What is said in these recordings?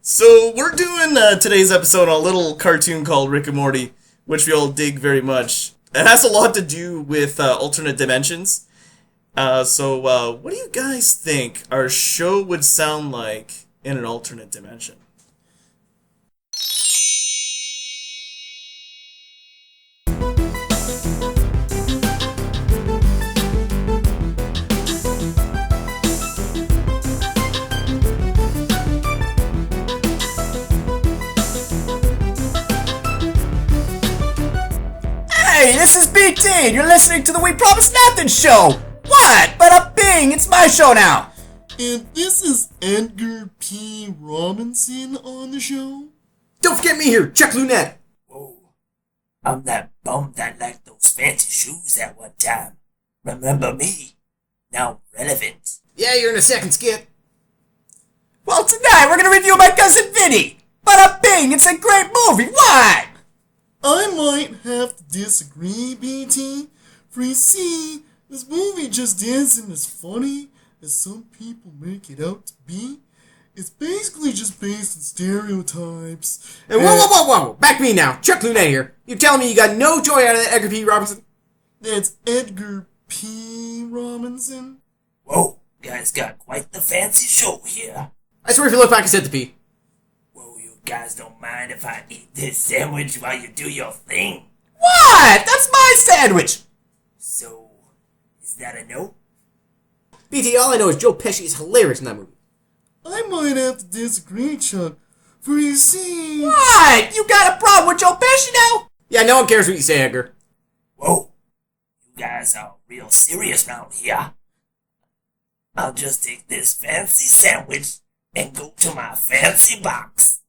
So we're doing today's episode on a little cartoon called Rick and Morty, which we all dig very much. It has a lot to do with alternate dimensions. So what do you guys think our show would sound like in an alternate dimension? Hey, this is BT, and you're listening to the We Promise Nothing show! What? But a bing, it's my show now! And this is Edgar P. Robinson on the show. Don't forget me here, Chuck Lunette! Whoa, I'm that bum that liked those fancy shoes at one time. Remember me? Now relevant. Yeah, you're in a second skit. Well, tonight we're gonna review My Cousin Vinny! But a bing, it's a great movie, what? I might have to disagree, BT, for you see, this movie just isn't as funny as some people make it out to be. It's basically just based on stereotypes. And whoa! Back me now. Chuck Lunette here. You're telling me you got no joy out of that Edgar P. Robinson? That's Edgar P. Robinson. Whoa, guys got quite the fancy show here. I swear if you look back, I said the P. Whoa, you guys don't mind if I eat this sandwich while you do your thing? What? That's my sandwich! So, is that a no? BT, all I know is Joe Pesci is hilarious in that movie. I might have to disagree, Chuck, for you see... What? You got a problem with Joe Pesci now? Yeah, no one cares what you say, Edgar. Whoa, you guys are real serious round here. I'll just take this fancy sandwich and go to my fancy box.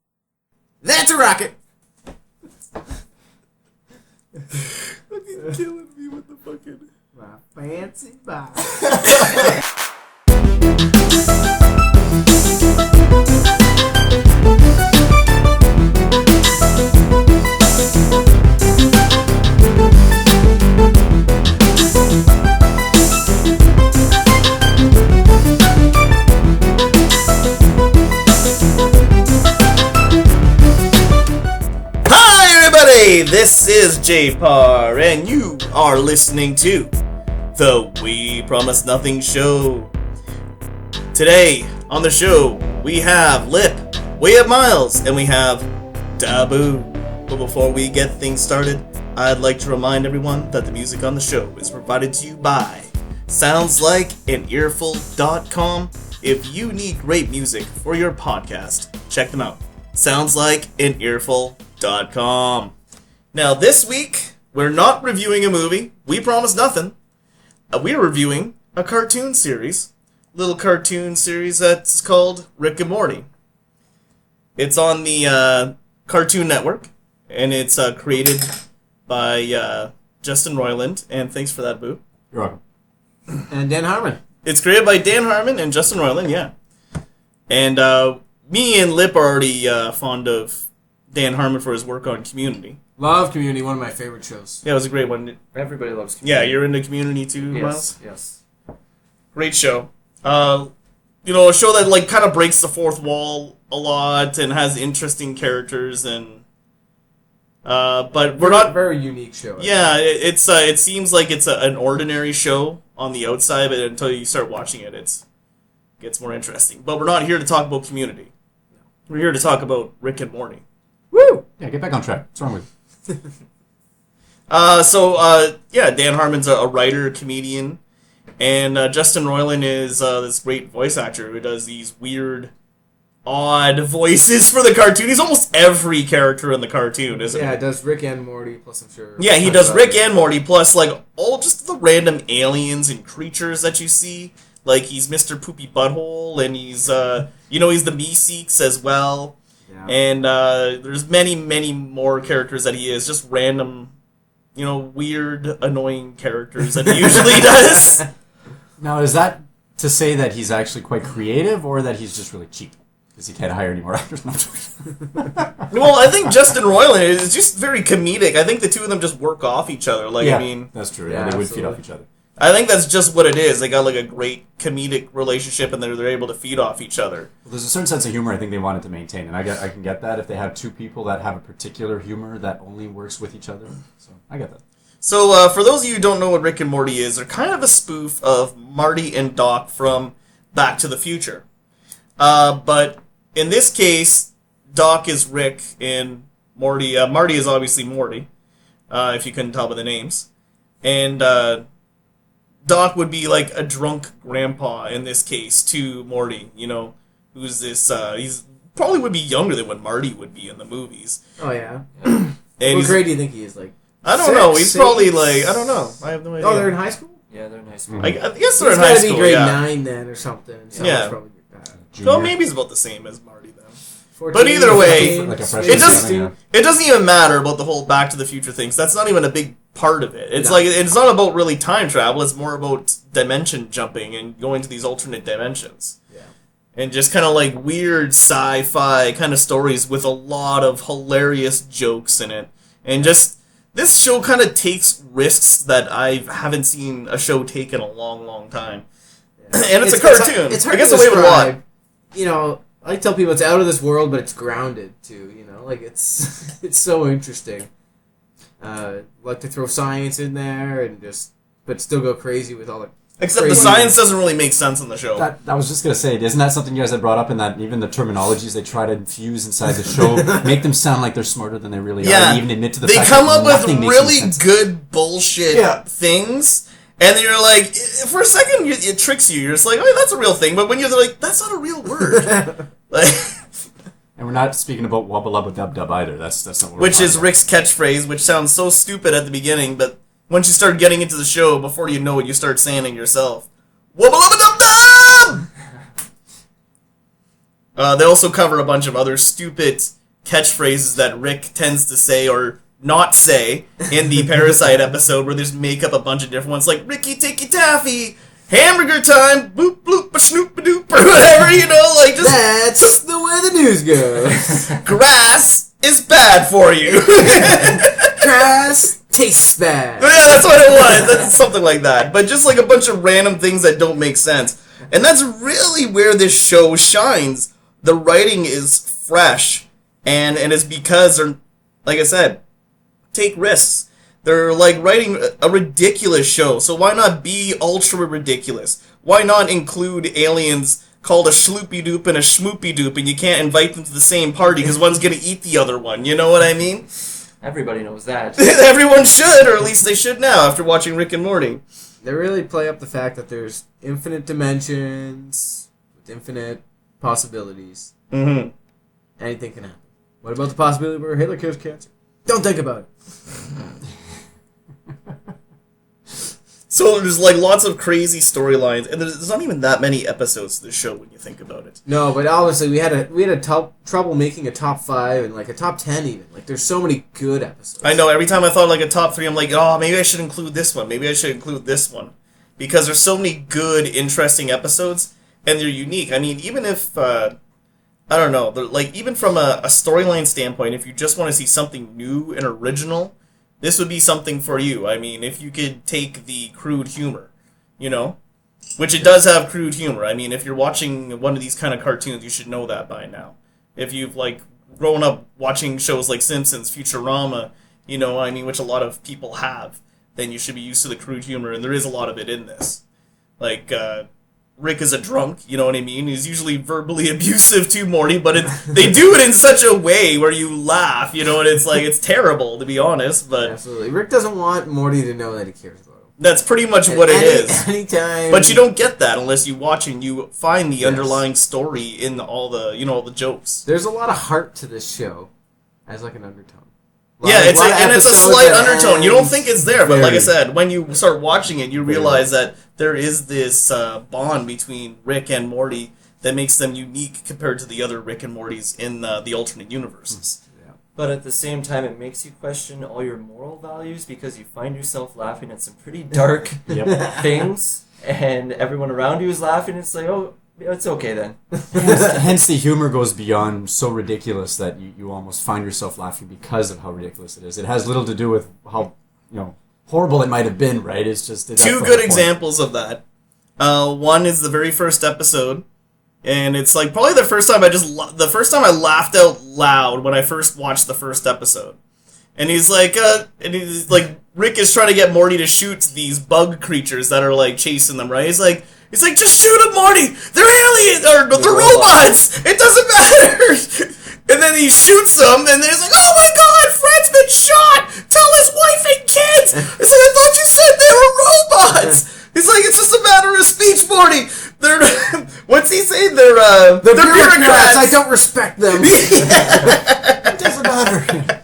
That's a rocket! Fucking killing me with the fucking... My fancy box. This is Jpar, and you are listening to the We Promise Nothing show. Today on the show, we have Lipp, we have Myles, and we have Da Boo. But before we get things started, I'd like to remind everyone that the music on the show is provided to you by SoundsLikeAnEarful.com. If you need great music for your podcast, check them out. SoundsLikeAnEarful.com. Now, this week, we're not reviewing a movie. We promise nothing. We're reviewing a cartoon series. Little cartoon series that's called Rick and Morty. It's on the Cartoon Network, and it's created by Justin Roiland. And thanks for that, Boo. You're welcome. And Dan Harmon. It's created by Dan Harmon and Justin Roiland, yeah. And me and Lipp are already fond of Dan Harmon for his work on Community. Love Community, one of my favorite shows. Yeah, it was a great one. Everybody loves Community. Yeah, you're into Community too, Myles? Yes. Great show. A show that like kind of breaks the fourth wall a lot and has interesting characters and but we're not very unique show. Yeah, it seems like it's an ordinary show on the outside, but until you start watching it, it gets more interesting. But we're not here to talk about Community. We're here to talk about Rick and Morty. Woo! Yeah, get back on track. What's wrong with you? Dan Harmon's a writer, comedian, and Justin Roiland is this great voice actor who does these weird, odd voices for the cartoon. He's almost every character in the cartoon, isn't he? Yeah, it does Rick and Morty, plus I'm sure... Yeah, he does Rick and Morty, plus like all just the random aliens and creatures that you see. Like he's Mr. Poopy Butthole, and he's he's the Meeseeks as well. Yeah. And there's many, many more characters that he is. Just random, weird, annoying characters that he usually does. Now, is that to say that he's actually quite creative, or that he's just really cheap? Because he can't hire any more actors? Well, I think Justin Roiland is just very comedic. I think the two of them just work off each other. Like, yeah, I mean... That's true. Yeah, they would feed off each other. I think that's just what it is. They got like a great comedic relationship, and they're able to feed off each other. Well, there's a certain sense of humor I think they wanted to maintain, and I can get that if they have two people that have a particular humor that only works with each other. So I get that. So for those of you who don't know what Rick and Morty is, they're kind of a spoof of Marty and Doc from Back to the Future. But in this case, Doc is Rick and Morty is obviously Morty, if you couldn't tell by the names. And Doc would be like a drunk grandpa in this case to Morty, who's this, he's probably would be younger than what Marty would be in the movies. Oh, yeah. And What grade do you think he is? Like, I don't know, he's probably like, I don't know, I have no idea. oh, they're in high school? Yeah, they're in high school. I guess they're in He's high gotta school, be grade yeah. 9 then or something. So Yeah. that's probably So maybe he's about the same as Marty then. 14, But either way, 15, Like a It freshman doesn't. season, yeah. It doesn't even matter about the whole Back to the Future thing. 'Cause that's not even a big part of it. It's No. like it's not about really time travel. It's more about dimension jumping and going to these alternate dimensions. Yeah. And just kind of like weird sci-fi kind of stories with a lot of hilarious jokes in it. And just this show kind of takes risks that I haven't seen a show take in a long, long time. And it's a cartoon. It's hard I guess to away with a lot. describe. I tell people it's out of this world, but it's grounded too. Like it's it's so interesting. Like to throw science in there and but still go crazy with all the. Except the crazy- science doesn't really make sense in the show. That I was just gonna say, isn't that something you guys had brought up in that even the terminologies they try to infuse inside the show make them sound like they're smarter than they really are, and even admit to the they fact come that up with nothing makes any really sense. good bullshit things, and then you're like, for a second, it tricks you. You're just like, oh, that's a real thing, but when you're like, that's not a real word. Like, And we're not speaking about wubba lubba dub dub either. That's not what we're which talking is about. Rick's catchphrase, which sounds so stupid at the beginning, but once you start getting into the show, before you know it, you start saying it yourself. Wubba lubba dub dub! They also cover a bunch of other stupid catchphrases that Rick tends to say or not say in the Parasite episode, where there's make up a bunch of different ones, like Ricky Tikky Taffy, hamburger time, boop bloop a snoop a doop, or whatever, like just That's the way the news goes. grass is bad for you. Grass tastes bad. Yeah, that's what it was. That's something like that. But just like a bunch of random things that don't make sense. And that's really where this show shines. The writing is fresh. And it's because they're, like I said, take risks. They're like writing a ridiculous show. So why not be ultra ridiculous? Why not include aliens called a shloopy doop and a schmoopy doop, and you can't invite them to the same party because one's going to eat the other one? You know what I mean? Everybody knows that. Everyone should, or at least they should now after watching Rick and Morty. They really play up the fact that there's infinite dimensions with infinite possibilities. Mm-hmm. Anything can happen. What about the possibility where Hitler cures cancer? Don't think about it. So there's like lots of crazy storylines, and there's not even that many episodes to the show when you think about it. No, but honestly, we had trouble making a top 5 and like a top 10 even. Like there's so many good episodes. I know, every time I thought like a top 3, I'm like, oh, maybe I should include this one, maybe I should include this one. Because there's so many good, interesting episodes, and they're unique. I mean, even if, I don't know, like even from a storyline standpoint, if you just want to see something new and original, this would be something for you. I mean, if you could take the crude humor, which it does have crude humor. I mean, if you're watching one of these kind of cartoons, you should know that by now. If you've, like, grown up watching shows like Simpsons, Futurama, which a lot of people have, then you should be used to the crude humor, and there is a lot of it in this. Like, Rick is a drunk, you know what I mean? He's usually verbally abusive to Morty, but they do it in such a way where you laugh, and it's like, it's terrible, to be honest, but Absolutely. Rick doesn't want Morty to know that he cares about him. that's pretty much what it is. Anytime. But you don't get that unless you watch and you find the underlying story in all the, all the jokes. There's a lot of heart to this show as like an undertone. Yeah, it's a slight undertone. You don't think it's there, but like I said, when you start watching it, you realize that there is this bond between Rick and Morty that makes them unique compared to the other Rick and Mortys in the alternate universes. But at the same time, it makes you question all your moral values because you find yourself laughing at some pretty dark things, and everyone around you is laughing. It's like, oh, it's okay then. Hence the humor goes beyond so ridiculous that you almost find yourself laughing because of how ridiculous it is. It has little to do with how horrible it might have been, right? It's just that's Two the good whole point. examples of that. One is the very first episode, and it's like probably the first time I laughed out loud when I first watched the first episode. And he's like, Rick is trying to get Morty to shoot these bug creatures that are like chasing them, right? He's like, just shoot them, Morty. They're aliens or they're robots. It doesn't matter. And then he shoots them, and then he's like, oh my god, Fred's been shot. Tell his wife and kids. It's like, I thought you said they were robots. He's like, it's just a matter of speech, Morty. They're what's he say? They're bureaucrats. I don't respect them. It doesn't matter.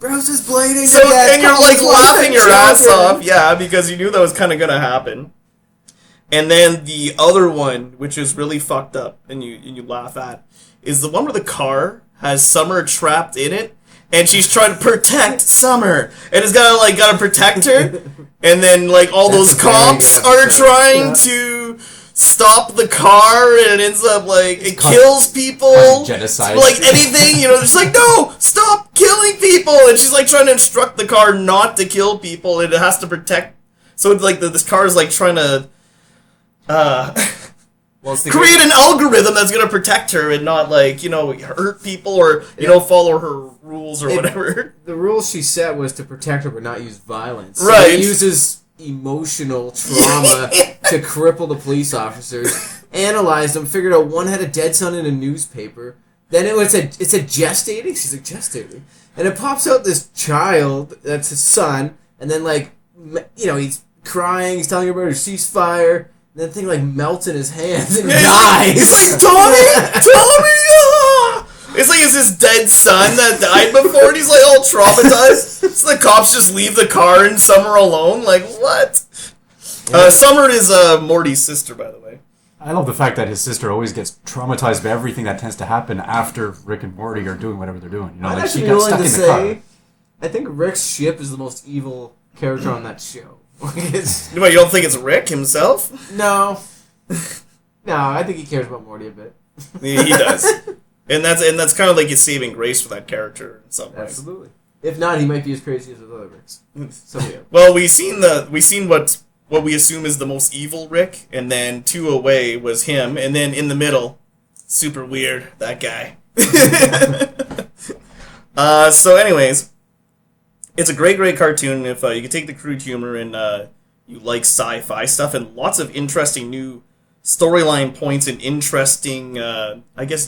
Bruce is bleeding. So, and you're like laughing your ass off, yeah, because you knew that was kind of gonna happen. And then the other one, which is really fucked up, and you laugh at, is the one where the car has Summer trapped in it, and she's trying to protect Summer, and it's gotta protect her, and then like all those cops are trying to stop the car, and it ends up like it kills people, genocide, like anything, just like no, stop killing people, and she's like trying to instruct the car not to kill people, and it has to protect. So it's like this car is like trying to create an algorithm that's gonna protect her and not like hurt people or follow her rules or whatever. The rule she set was to protect her but not use violence. Right. So he uses emotional trauma to cripple the police officers, analyzed them, figured out one had a dead son in a newspaper. Then it's a gestating. She's like gestating, and it pops out this child that's his son, and then he's crying, he's telling her about a ceasefire. And the thing melts in his hands and dies. He's like, Tommy! It's like it's his dead son that died before, and he's like all traumatized. So the cops just leave the car and Summer alone. Like, what? Summer is Morty's sister, by the way. I love the fact that his sister always gets traumatized by everything that tends to happen after Rick and Morty are doing whatever they're doing. I'd she be got willing stuck to in the say, car. I think Rick's ship is the most evil character on that show. What, you don't think it's Rick himself? No, I think he cares about Morty a bit. He does, and that's kind of like his saving grace for that character in some ways. Absolutely. If not, he might be as crazy as the other Ricks. Well, we seen what we assume is the most evil Rick, and then two away was him, and then in the middle, super weird, that guy. So, anyways. It's a great cartoon if you can take the crude humor and you like sci-fi stuff and lots of interesting new storyline points and interesting,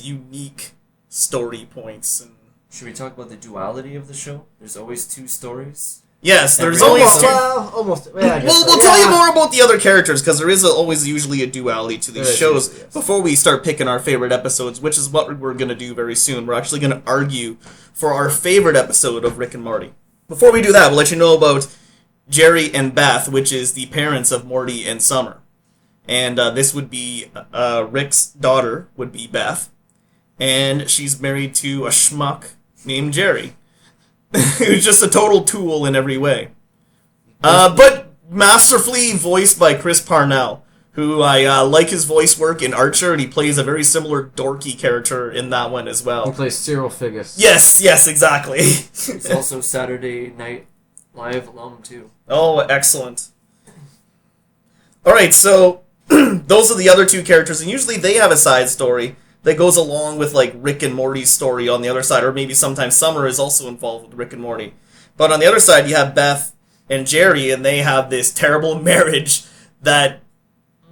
unique story points. And should we talk about the duality of the show? There's always two stories. Yes, there's always two. Almost. Yeah, we'll tell you more about the other characters because there is always usually a duality to these shows. Usually, yes. Before we start picking our favorite episodes, which is what we're going to do very soon. We're actually going to argue for our favorite episode of Rick and Morty. Before we do that, we'll let you know about Jerry and Beth, which is the parents of Morty and Summer. And this would be Rick's daughter would be Beth, and she's married to a schmuck named Jerry, who's just a total tool in every way. But masterfully voiced by Chris Parnell, who I like his voice work in Archer, and he plays a very similar dorky character in that one as well. He plays Cyril Figgis. Yes, exactly. He's also Saturday Night Live alum, too. Oh, excellent. Alright, so those are the other two characters, and usually they have a side story that goes along with like Rick and Morty's story on the other side, or maybe sometimes Summer is also involved with Rick and Morty. But on the other side, you have Beth and Jerry, and they have this terrible marriage that,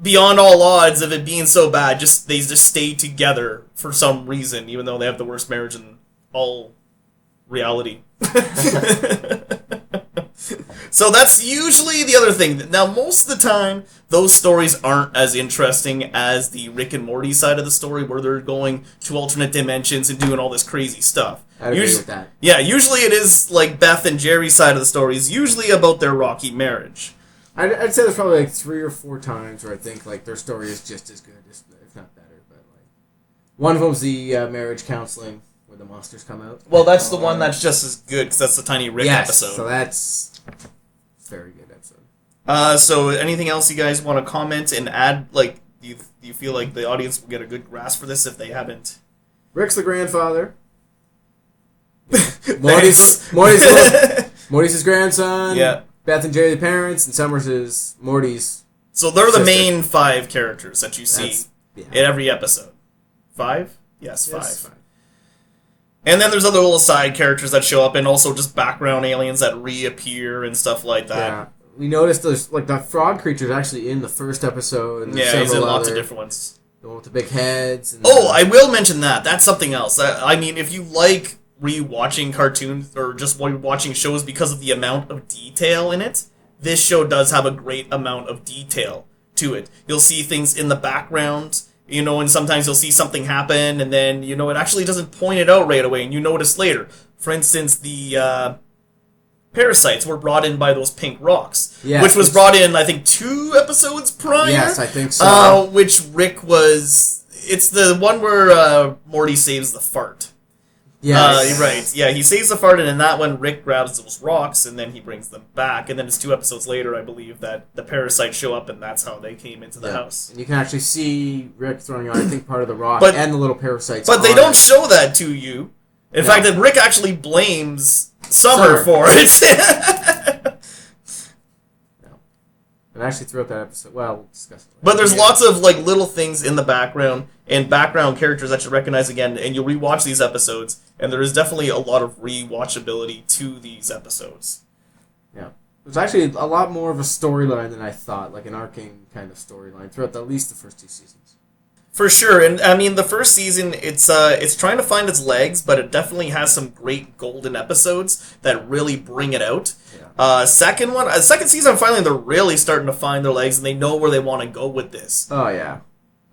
beyond all odds of it being so bad, they just stay together for some reason, even though they have the worst marriage in all reality. So that's usually the other thing. Now, most of the time, those stories aren't as interesting as the Rick and Morty side of the story, where they're going to alternate dimensions and doing all this crazy stuff. I'd agree with that. Yeah, usually it is like Beth and Jerry's side of the story is usually about their rocky marriage. I'd say there's probably 3 or 4 times where I think their story is just as good, if not better. But one of them's the marriage counseling where the monsters come out. Well, that's the one that's just as good because that's the Tiny Rick episode. So that's a very good episode. So anything else you guys want to comment and add? Do you feel like the audience will get a good grasp for this if they haven't? Rick's the grandfather. Morty's his grandson. Yeah. Beth and Jerry the parents, and Summers is Morty's. So they're the Sister. main 5 characters that you see That's- yeah. in every episode. 5? Yes, 5. Yes, fine. And then there's other little side characters that show up, and also just background aliens that reappear and stuff like that. Yeah. We noticed there's like the frog creature's actually in the first episode, and there's Yeah, he's in several lots of other- different ones. the one with the big heads. And Oh, I will mention that. That's something else. I mean, if you like re-watching cartoons or just watching shows because of the amount of detail in it, this show does have a great amount of detail to it. You'll see things in the background, you know, and sometimes you'll see something happen, and then, you know, it actually doesn't point it out right away, and you notice later. For instance, the parasites were brought in by those pink rocks, Yes, which was it's- brought in, I think, 2 episodes prior. Yes, I think so. Which Rick was... It's the one where Morty saves the fart. Yes. Right. Yeah, he saves the fart, and in that one, Rick grabs those rocks, and then he brings them back. And then it's 2 episodes later, I believe, that the parasites show up, and that's how they came into the Yeah. house. And you can actually see Rick throwing out, I think, part of the rock But- and the little parasites. But they on don't it. show that to you. In No. fact, that Rick actually blames Summer Summer. for it. And actually, throughout that episode, well, we'll discuss it later. But there's Yeah. lots of like little things in the background and background characters that you recognize again, and you'll rewatch these episodes, and there is definitely a lot of rewatchability to these episodes. Yeah. There's actually a lot more of a storyline than I thought, like an arcing kind of storyline throughout at least the first 2 seasons. For sure, and I mean the first season, it's trying to find its legs, but it definitely has some great golden episodes that really bring it out. Second season, I'm finding they're really starting to find their legs, and they know where they want to go with this. Oh, yeah.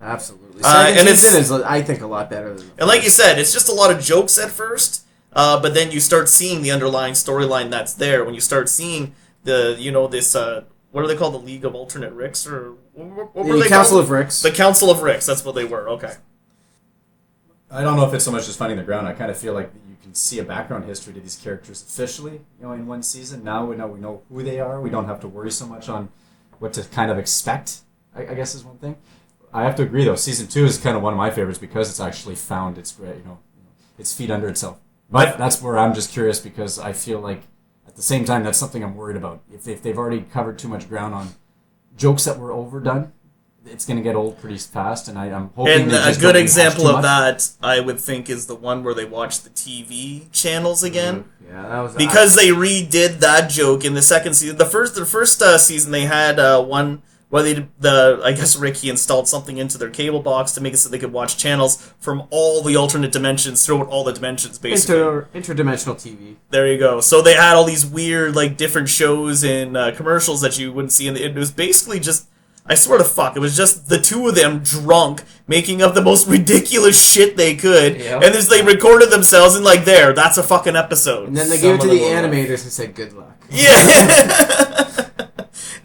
Absolutely. and Second it's- season is, I think, a lot better than the And like you said, it's just a lot of jokes at first, but then you start seeing the underlying storyline that's there. When you start seeing this, what are they called? The League of Alternate Ricks? Or what were The they Council called? of Ricks. The Council of Ricks, that's what they were, okay. I don't know if it's so much just finding the ground. I kind of feel like you can see a background history to these characters officially, in one season. Now we know who they are. We don't have to worry so much on what to kind of expect, I guess is one thing. I have to agree, though. Season 2 is kind of one of my favorites because it's actually found its its feet under itself. But that's where I'm just curious because I feel like at the same time that's something I'm worried about. If they've already covered too much ground on jokes that were overdone, it's going to get old pretty fast, and I'm hoping And they a just good don't rehash example too of much. that, I would think, is the one where they watch the TV channels again. Yeah, that was... Because they redid that joke in the second season. The first season, they had one where I guess Rick, he installed something into their cable box to make it so they could watch channels from all the alternate dimensions throughout all the dimensions, basically. interdimensional TV. There you go. So they had all these weird, like, different shows and commercials that you wouldn't see. And it was basically just, I swear to fuck, it was just the two of them drunk, making up the most ridiculous shit they could. Yep. And they recorded themselves and, like, that's a fucking episode. And then they Some gave it to of the them were- animators and said, good luck. Yeah.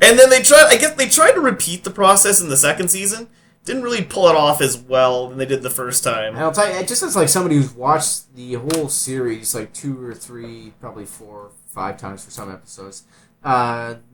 And then they tried to repeat the process in the second season. Didn't really pull it off as well than they did the first time. And I'll tell you, just as like somebody who's watched the whole series like 2 or 3, probably 4 or 5 times for some episodes,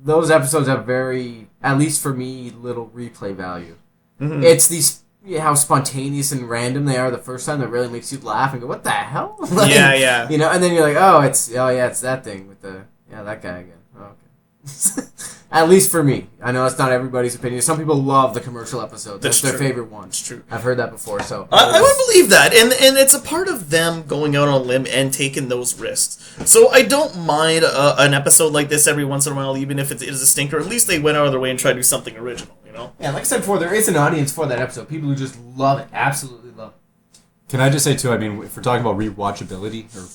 those episodes have very, at least for me, little replay value. Mm-hmm. It's these how spontaneous and random they are the first time that really makes you laugh and go, what the hell? Like, Yeah. You know, and then you're like, oh, it's that thing with that guy again. Oh, okay. At least for me. I know it's not everybody's opinion. Some people love the commercial episodes. That's their true. favorite one. It's true. I've heard that before, so... I would believe that, and it's a part of them going out on a limb and taking those risks. So I don't mind an episode like this every once in a while, even if it is a stinker. At least they went out of their way and tried to do something original, you know? Yeah, like I said before, there is an audience for that episode. People who just love it. Absolutely love it. Can I just say, too, I mean, if we're talking about rewatchability or,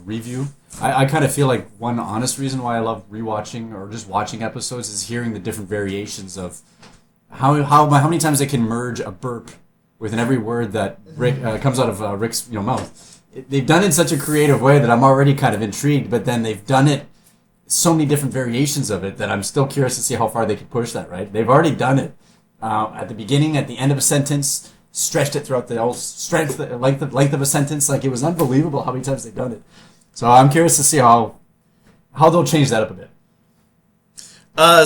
review, I kind of feel like one honest reason why I love rewatching or just watching episodes is hearing the different variations of how many times they can merge a burp within every word that Rick comes out of Rick's mouth. They've done it in such a creative way that I'm already kind of intrigued, but then they've done it so many different variations of it that I'm still curious to see how far they can push that, right? They've already done it at the beginning, at the end of a sentence, stretched it throughout the whole length of a sentence. Like, it was unbelievable how many times they've done it. So I'm curious to see how they'll change that up a bit.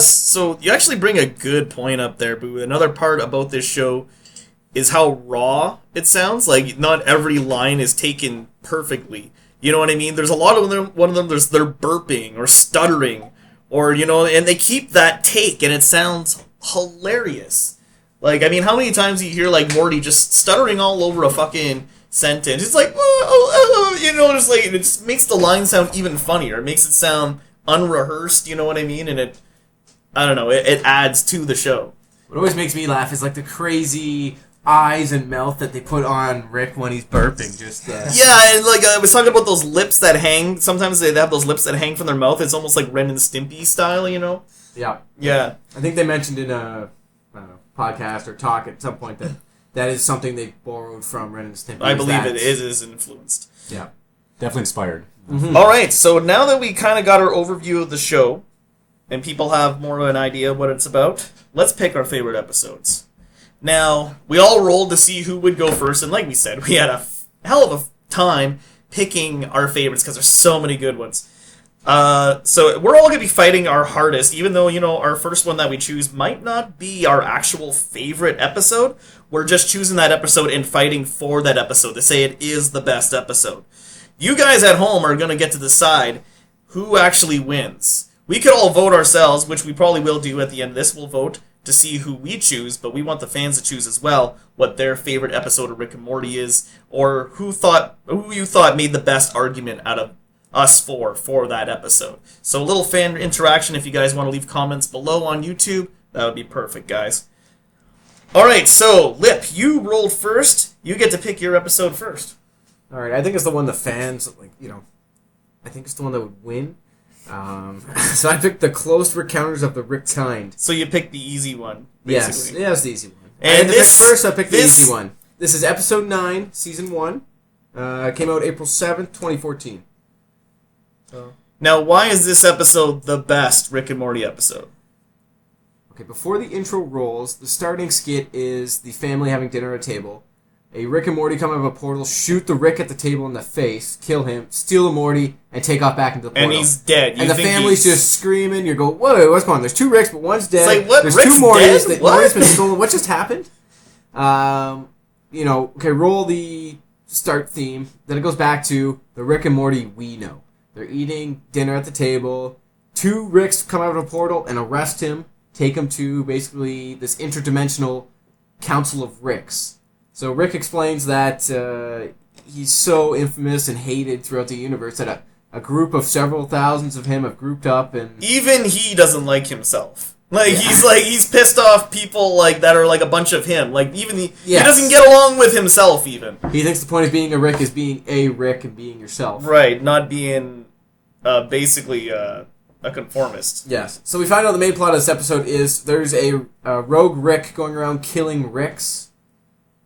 So you actually bring a good point up there, Boo. Another part about this show is how raw it sounds. Like, not every line is taken perfectly. You know what I mean? There's a lot of them. One of them, they're burping or stuttering, Or, and they keep that take, and it sounds hilarious. Like, I mean, how many times do you hear, like, Morty just stuttering all over a fucking sentence? It's like, just like, it just makes the line sound even funnier. It makes it sound unrehearsed, you know what I mean? And it, I don't know, it adds to the show. What always makes me laugh is, like, the crazy eyes and mouth that they put on Rick when he's burping. Just Yeah, and, like, I was talking about those lips that hang. Sometimes they have those lips that hang from their mouth. It's almost like Ren and Stimpy style, Yeah. Yeah. I think they mentioned in a podcast or talk at some point that is something they borrowed from Ren and Stimpy. I believe it is influenced. Yeah. Definitely inspired. Mm-hmm. All right, so now that we kind of got our overview of the show, and people have more of an idea of what it's about, let's pick our favorite episodes. Now, we all rolled to see who would go first, and like we said, we had a hell of a time picking our favorites because there's so many good ones. So we're all going to be fighting our hardest, even though, our first one that we choose might not be our actual favorite episode. We're just choosing that episode and fighting for that episode to say it is the best episode. You guys at home are going to get to decide who actually wins. We could all vote ourselves, which we probably will do at the end of this. We'll vote to see who we choose, but we want the fans to choose as well what their favorite episode of Rick and Morty is, or who you thought made the best argument out of us for that episode. So a little fan interaction. If you guys want to leave comments below on YouTube, that would be perfect, guys. Alright, so Lipp, you rolled first. You get to pick your episode first. Alright, I think it's the one the fans, I think it's the one that would win. So I picked the close encounters of the Rick kind. So you picked the easy one, Yes, basically. yeah, it's the easy one. And I picked first, I picked the easy one. This is episode 9, season 1. Came out April 7th, 2014. Now, why is this episode the best Rick and Morty episode? Okay, before the intro rolls, the starting skit is the family having dinner at a table. A Rick and Morty come out of a portal, shoot the Rick at the table in the face, kill him, steal the Morty, and take off back into the portal. And he's dead. And the family's just screaming. You go, whoa, what's going on? There's 2 Ricks, but one's dead. It's like, what? There's Rick's 2 Mortys. dead? Morty's been stolen. What just happened? Okay, roll the start theme. Then it goes back to the Rick and Morty we know. They're eating dinner at the table. 2 Ricks come out of a portal and arrest him, take him to basically this interdimensional council of Ricks. So Rick explains that he's so infamous and hated throughout the universe that a group of several thousands of him have grouped up and... Even he doesn't like himself. Yeah. He's pissed off people that are like a bunch of him. He Yes. doesn't get along with himself even. He thinks the point of being a Rick is being a Rick and being yourself. Right, not being basically a conformist. Yes. So we find out the main plot of this episode is there's a rogue Rick going around killing Ricks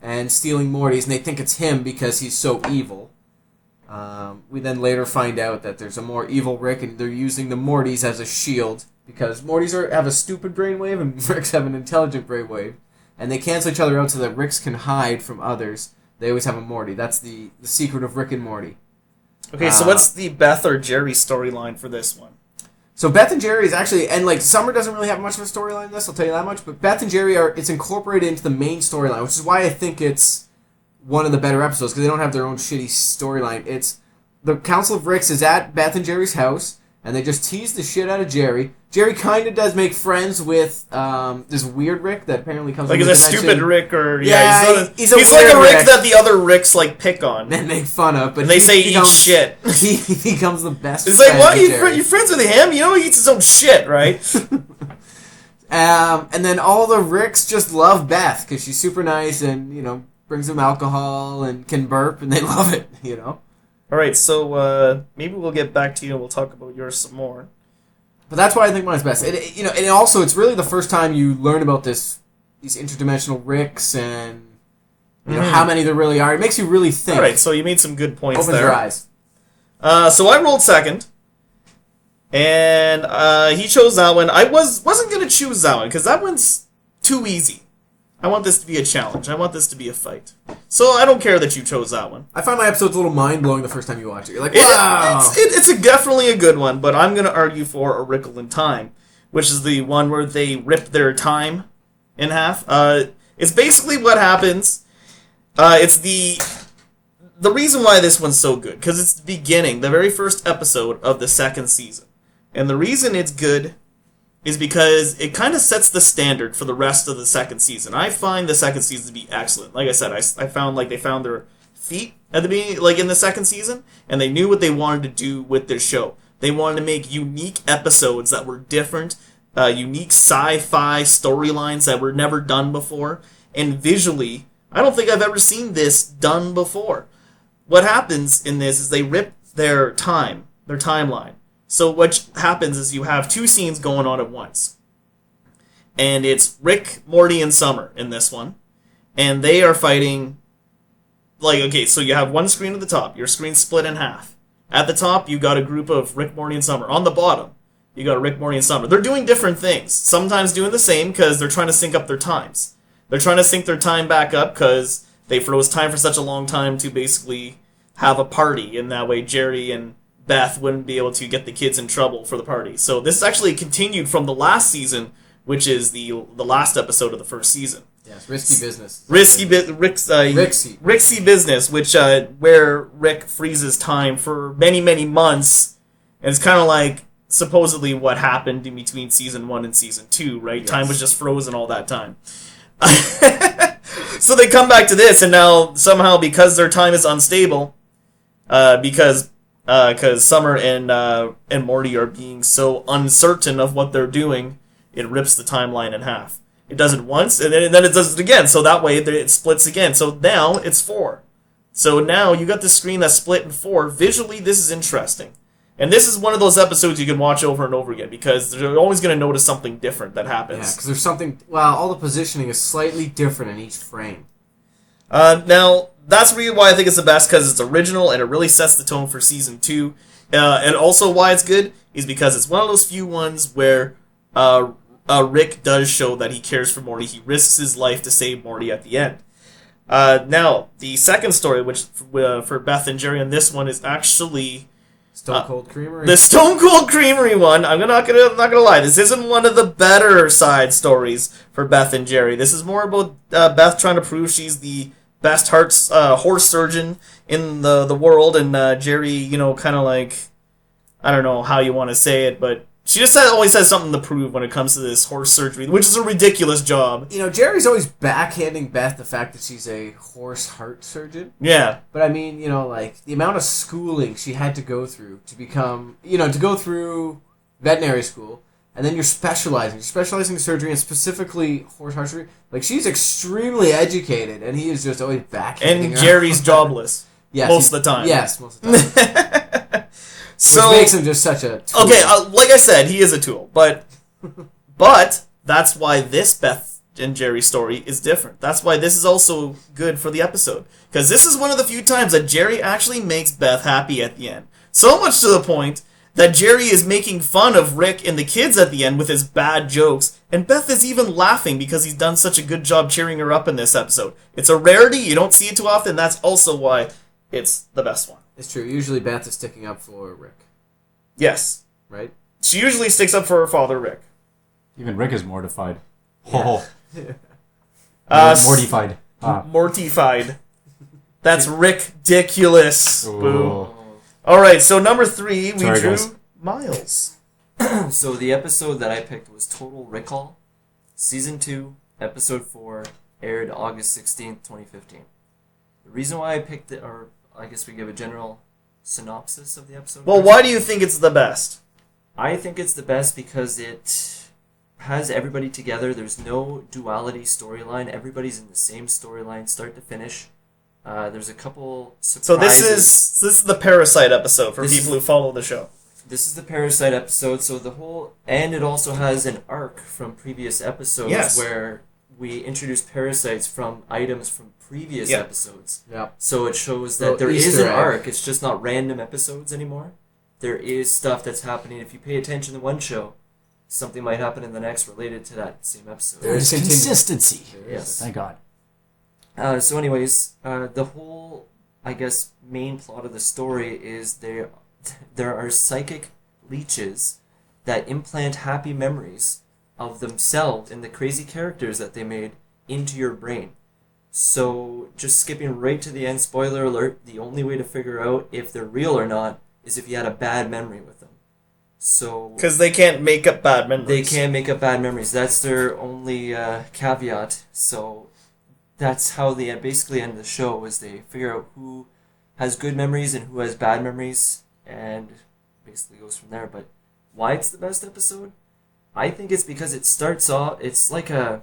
and stealing Mortys, and they think it's him because he's so evil. We then later find out that there's a more evil Rick, and they're using the Mortys as a shield because Mortys have a stupid brainwave and Ricks have an intelligent brainwave, and they cancel each other out so that Ricks can hide from others. They always have a Morty. That's the secret of Rick and Morty. Okay, so what's the Beth or Jerry storyline for this one? So Beth and Jerry is actually, and Summer doesn't really have much of a storyline in this, I'll tell you that much, but Beth and Jerry it's incorporated into the main storyline, which is why I think it's one of the better episodes, because they don't have their own shitty storyline. It's the Council of Ricks is at Beth and Jerry's house, and they just tease the shit out of Jerry. Jerry kind of does make friends with this weird Rick that apparently comes from He's the a dimension. stupid Rick, or he's a like a weird Rick Rick that the other Ricks pick on. And make fun of, but And they say eat shit. He becomes the best It's friend like, what? to Jerry. You friends with him? He eats his own shit, right? And then all the Ricks just love Beth because she's super nice and, brings them alcohol and can burp and they love it, All right, so maybe we'll get back to you and we'll talk about yours some more. But that's why I think mine's best. And also it's really the first time you learn about these interdimensional Ricks and how many there really are. It makes you really think. All right, so you made some good points Opens there. your eyes. So I rolled second, and he chose that one. I wasn't gonna choose that one because that one's too easy. I want this to be a challenge. I want this to be a fight. So I don't care that you chose that one. I find my episodes a little mind-blowing the first time you watch it. You're like, wow! It's definitely a good one, but I'm going to argue for A Wrinkle in Time, which is the one where they rip their time in half. It's basically what happens. It's the reason why this one's so good, because it's the beginning, the very first episode of the second season. And the reason it's good is because it kind of sets the standard for the rest of the second season. I find the second season to be excellent. Like I said, I found like they found their feet at the beginning, like in the second season, and they knew what they wanted to do with this show. They wanted to make unique episodes that were different, unique sci-fi storylines that were never done before, and visually, I don't think I've ever seen this done before. What happens in this is they rip their timeline. So what happens is you have two scenes going on at once. And it's Rick, Morty, and Summer in this one. And they are fighting, like, okay, so you have one screen at the top. Your screen's split in half. At the top, you got a group of Rick, Morty, and Summer. On the bottom, you got Rick, Morty, and Summer. They're doing different things. Sometimes doing the same because they're trying to sync up their times. They're trying to sync their time back up because they froze time for such a long time to basically have a party. And that way Jerry and Beth wouldn't be able to get the kids in trouble for the party. So this is actually continued from the last season, which is the last episode of the first season. Yes, risky business. Rixy business, which where Rick freezes time for many, many months, and it's kind of like supposedly what happened in between season 1 and season 2, right? Yes. Time was just frozen all that time. So they come back to this, and now somehow because their time is unstable, because Summer and Morty are being so uncertain of what they're doing, it rips the timeline in half. It does it once, and then it does it again, so that way it splits again. So now it's 4. So now you got the screen that's split in 4. Visually, this is interesting. And this is one of those episodes you can watch over and over again, because you're always going to notice something different that happens. Yeah, because there's something... Well, all the positioning is slightly different in each frame. Now, that's really why I think it's the best, because it's original and it really sets the tone for season 2. And also why it's good is because it's one of those few ones where Rick does show that he cares for Morty. He risks his life to save Morty at the end. Now, the second story, which for Beth and Jerry on this one, is actually... Stone Cold Creamery? The Stone Cold Creamery one. I'm not gonna lie. This isn't one of the better side stories for Beth and Jerry. This is more about Beth trying to prove she's the best horse surgeon in the world, and Jerry, kind of like, I don't know how you want to say it, but she just always has something to prove when it comes to this horse surgery, which is a ridiculous job. Jerry's always backhanding Beth the fact that she's a horse heart surgeon. Yeah. But I mean, like, the amount of schooling she had to go through to become, to go through veterinary school, and then you're specializing in surgery, and specifically horse heart surgery. Like, she's extremely educated, and he is just always backhanding her. And Jerry's jobless. Yes, most of the time. Yes, most of the time. So, which makes him just such a tool. Okay, like I said, he is a tool, but that's why this Beth and Jerry story is different. That's why this is also good for the episode, because this is one of the few times that Jerry actually makes Beth happy at the end. So much to the point that Jerry is making fun of Rick and the kids at the end with his bad jokes, and Beth is even laughing because he's done such a good job cheering her up in this episode. It's a rarity, you don't see it too often, that's also why it's the best one. It's true. Usually Beth is sticking up for Rick. Yes. Right? She usually sticks up for her father, Rick. Even Rick is mortified. Yeah. Mortified. Mortified. That's ridiculous. Ooh. Boo. Alright, so number 3, we Sorry, drew guys. Miles. So the episode that I picked was Total Recall. Season 2, Episode 4, aired August 16th, 2015. The reason why I picked it, or I guess we give a general synopsis of the episode. Well, why do you think it's the best? I think it's the best because it has everybody together. There's no duality storyline. Everybody's in the same storyline, start to finish. There's a couple surprises. So this is the Parasite episode for people who follow the show. This is the Parasite episode, so and it also has an arc from previous episodes where we introduce parasites from items from previous episodes. Yeah. So it shows that there is an arc. It's just not random episodes anymore. There is stuff that's happening. If you pay attention to one show, something might happen in the next related to that same episode. There's consistency. Yes. Thank God. So anyways, the whole, I guess, main plot of the story is there are psychic leeches that implant happy memories of themselves and the crazy characters that they made into your brain. So, just skipping right to the end, spoiler alert, the only way to figure out if they're real or not is if you had a bad memory with them. So Because they can't make up bad memories. they can't make up bad memories. That's their only caveat. So that's how they basically end the show, is they figure out who has good memories and who has bad memories, and basically goes from there. But why it's the best episode? I think it's because it starts off, it's like I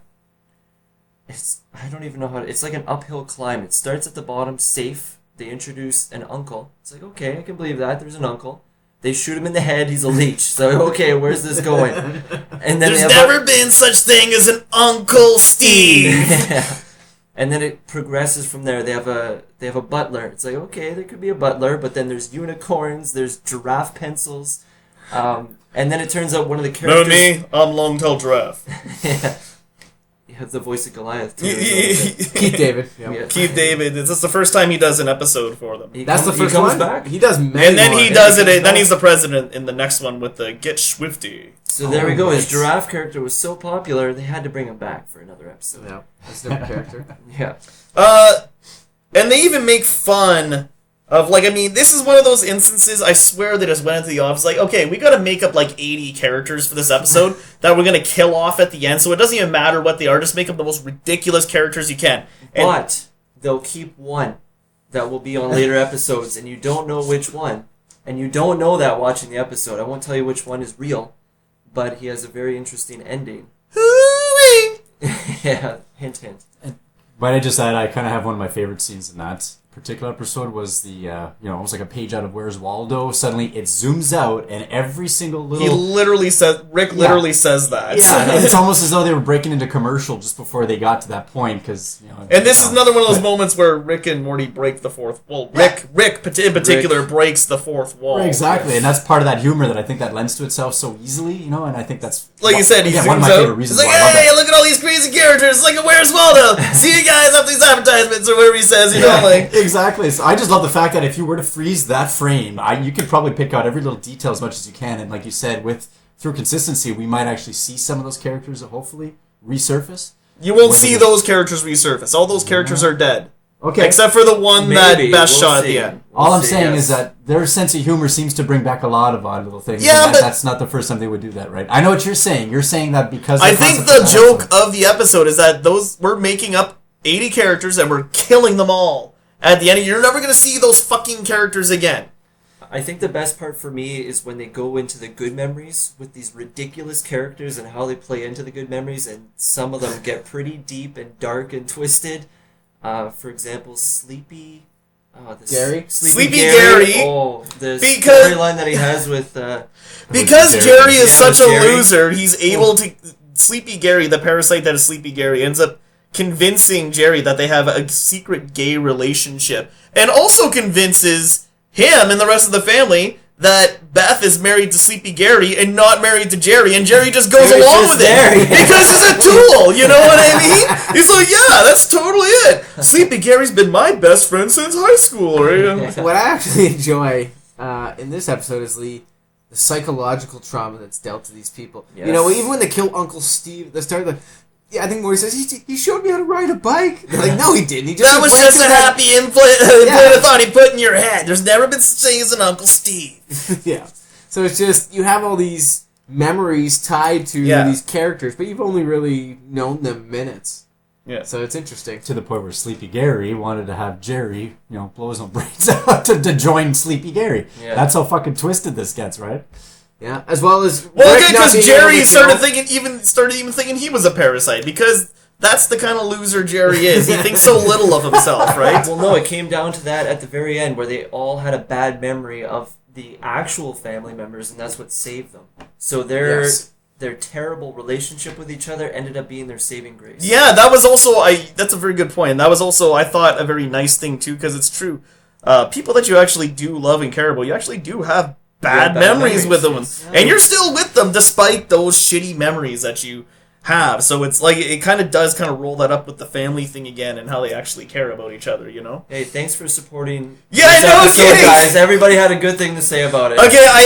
don't even know it's like an uphill climb. It starts at the bottom, safe. They introduce an uncle. It's like, okay, I can believe that. There's an uncle. They shoot him in the head. He's a leech. So, okay, where's this going? And then There's never been such thing as an Uncle Steve. Yeah. And then it progresses from there. They have a butler. It's like, okay, there could be a butler, but then there's unicorns, there's giraffe pencils, and then it turns out one of the Know characters. me? I'm Long-Tailed Giraffe. Yeah. You have the voice of Goliath too. Keith David. Yep. Yeah. Keith David. This is the first time he does an episode for them. That's the first he comes one. back. He does many And then more. he does it, and then he's the president in the next one with the Get Swifty. So there we Oh, go. His nice. giraffe character was so popular, they had to bring him back for another episode. No, that's a different character. Yeah. And they even make fun of, like, I mean, this is one of those instances, I swear they just went into the office, like, okay, we gotta make up, like, 80 characters for this episode that we're gonna kill off at the end, so it doesn't even matter what they are, just make up the most ridiculous characters you can. And But they'll keep one that will be on later episodes, and you don't know which one. And you don't know that watching the episode. I won't tell you which one is real, but he has a very interesting ending. Hooray! Yeah, hint, hint. But I just add, I kind of have one of my favorite scenes in that particular episode was the, almost like a page out of Where's Waldo. Suddenly it zooms out and every single He little... literally says, Rick literally says that. Yeah, it's almost as though they were breaking into commercial just before they got to that point, because, And this is another one of those moments where Rick and Morty break the fourth. Well, Rick in particular breaks the fourth wall. Right, exactly, and that's part of that humor that I think that lends to itself so easily, and I think that's... Like you said, he again, zooms one of my out. favorite He's reasons like, why I love hey, that. look at all these crazy characters. It's like, where's Waldo? See you guys after these advertisements or whatever he says, like. Exactly. So I just love the fact that if you were to freeze that frame, you could probably pick out every little detail as much as you can, and like you said, through consistency, we might actually see some of those characters that hopefully resurface. You won't see those characters resurface. All those characters are dead. Okay. Except for the one Maybe. that Beth We'll shot at see. the end. All I'm see, saying yes. is that their sense of humor seems to bring back a lot of odd little things. Yeah, and but- that's not the first time they would do that, right? I know what you're saying. You're saying that because I think the joke of the episode is that we're making up 80 characters and we're killing them all. At the end, you're never going to see those fucking characters again. I think the best part for me is when they go into the good memories with these ridiculous characters and how they play into the good memories, and some of them get pretty deep and dark and twisted. For example, Sleepy... Gary? Sleepy Gary. Oh, the Because- storyline that he has with... Because Jerry is Yeah, such a Jerry. loser, he's able to... Sleepy Gary, the parasite that is Sleepy Gary, ends up convincing Jerry that they have a secret gay relationship. And also convinces him and the rest of the family that Beth is married to Sleepy Gary and not married to Jerry, and Jerry just goes Jerry's along just with there, it. yeah. Because he's a tool, you know what I mean? He's like, yeah, that's totally it. Sleepy Gary's been my best friend since high school. Right? What I actually enjoy in this episode is the psychological trauma that's dealt to these people. Yes. You know, even when they kill Uncle Steve, they start like, yeah, I think Morty says he showed me how to ride a bike. They're like, no, he didn't. He just That was implanted just a that- happy implant thought he put in your head. There's never been such thing as an Uncle Steve. Yeah. So it's just you have all these memories tied to Yeah. these characters, but you've only really known them minutes. Yeah. So it's interesting. to the point where Sleepy Gary wanted to have Jerry, blow his own brains out to join Sleepy Gary. Yeah. That's how fucking twisted this gets, right? Yeah, as well as Well, Rick okay, not because being Jerry able to started kill- even thinking he was a parasite, because that's the kind of loser Jerry is. He thinks so little of himself, right? Well, no, it came down to that at the very end, where they all had a bad memory of the actual family members, and that's what saved them. So Yes. their terrible relationship with each other ended up being their saving grace. Yeah, that was also that's a very good point. And that was also, I thought, a very nice thing too, because it's true. People that you actually do love and care about, you actually do have bad memories with them, yes. and you're still with them despite those shitty memories that you have. So it's like it kind of does roll that up with the family thing again and how they actually care about each other. Hey, thanks for supporting Yeah, this no episode, kidding! guys. Everybody had a good thing to say about it. Okay, So I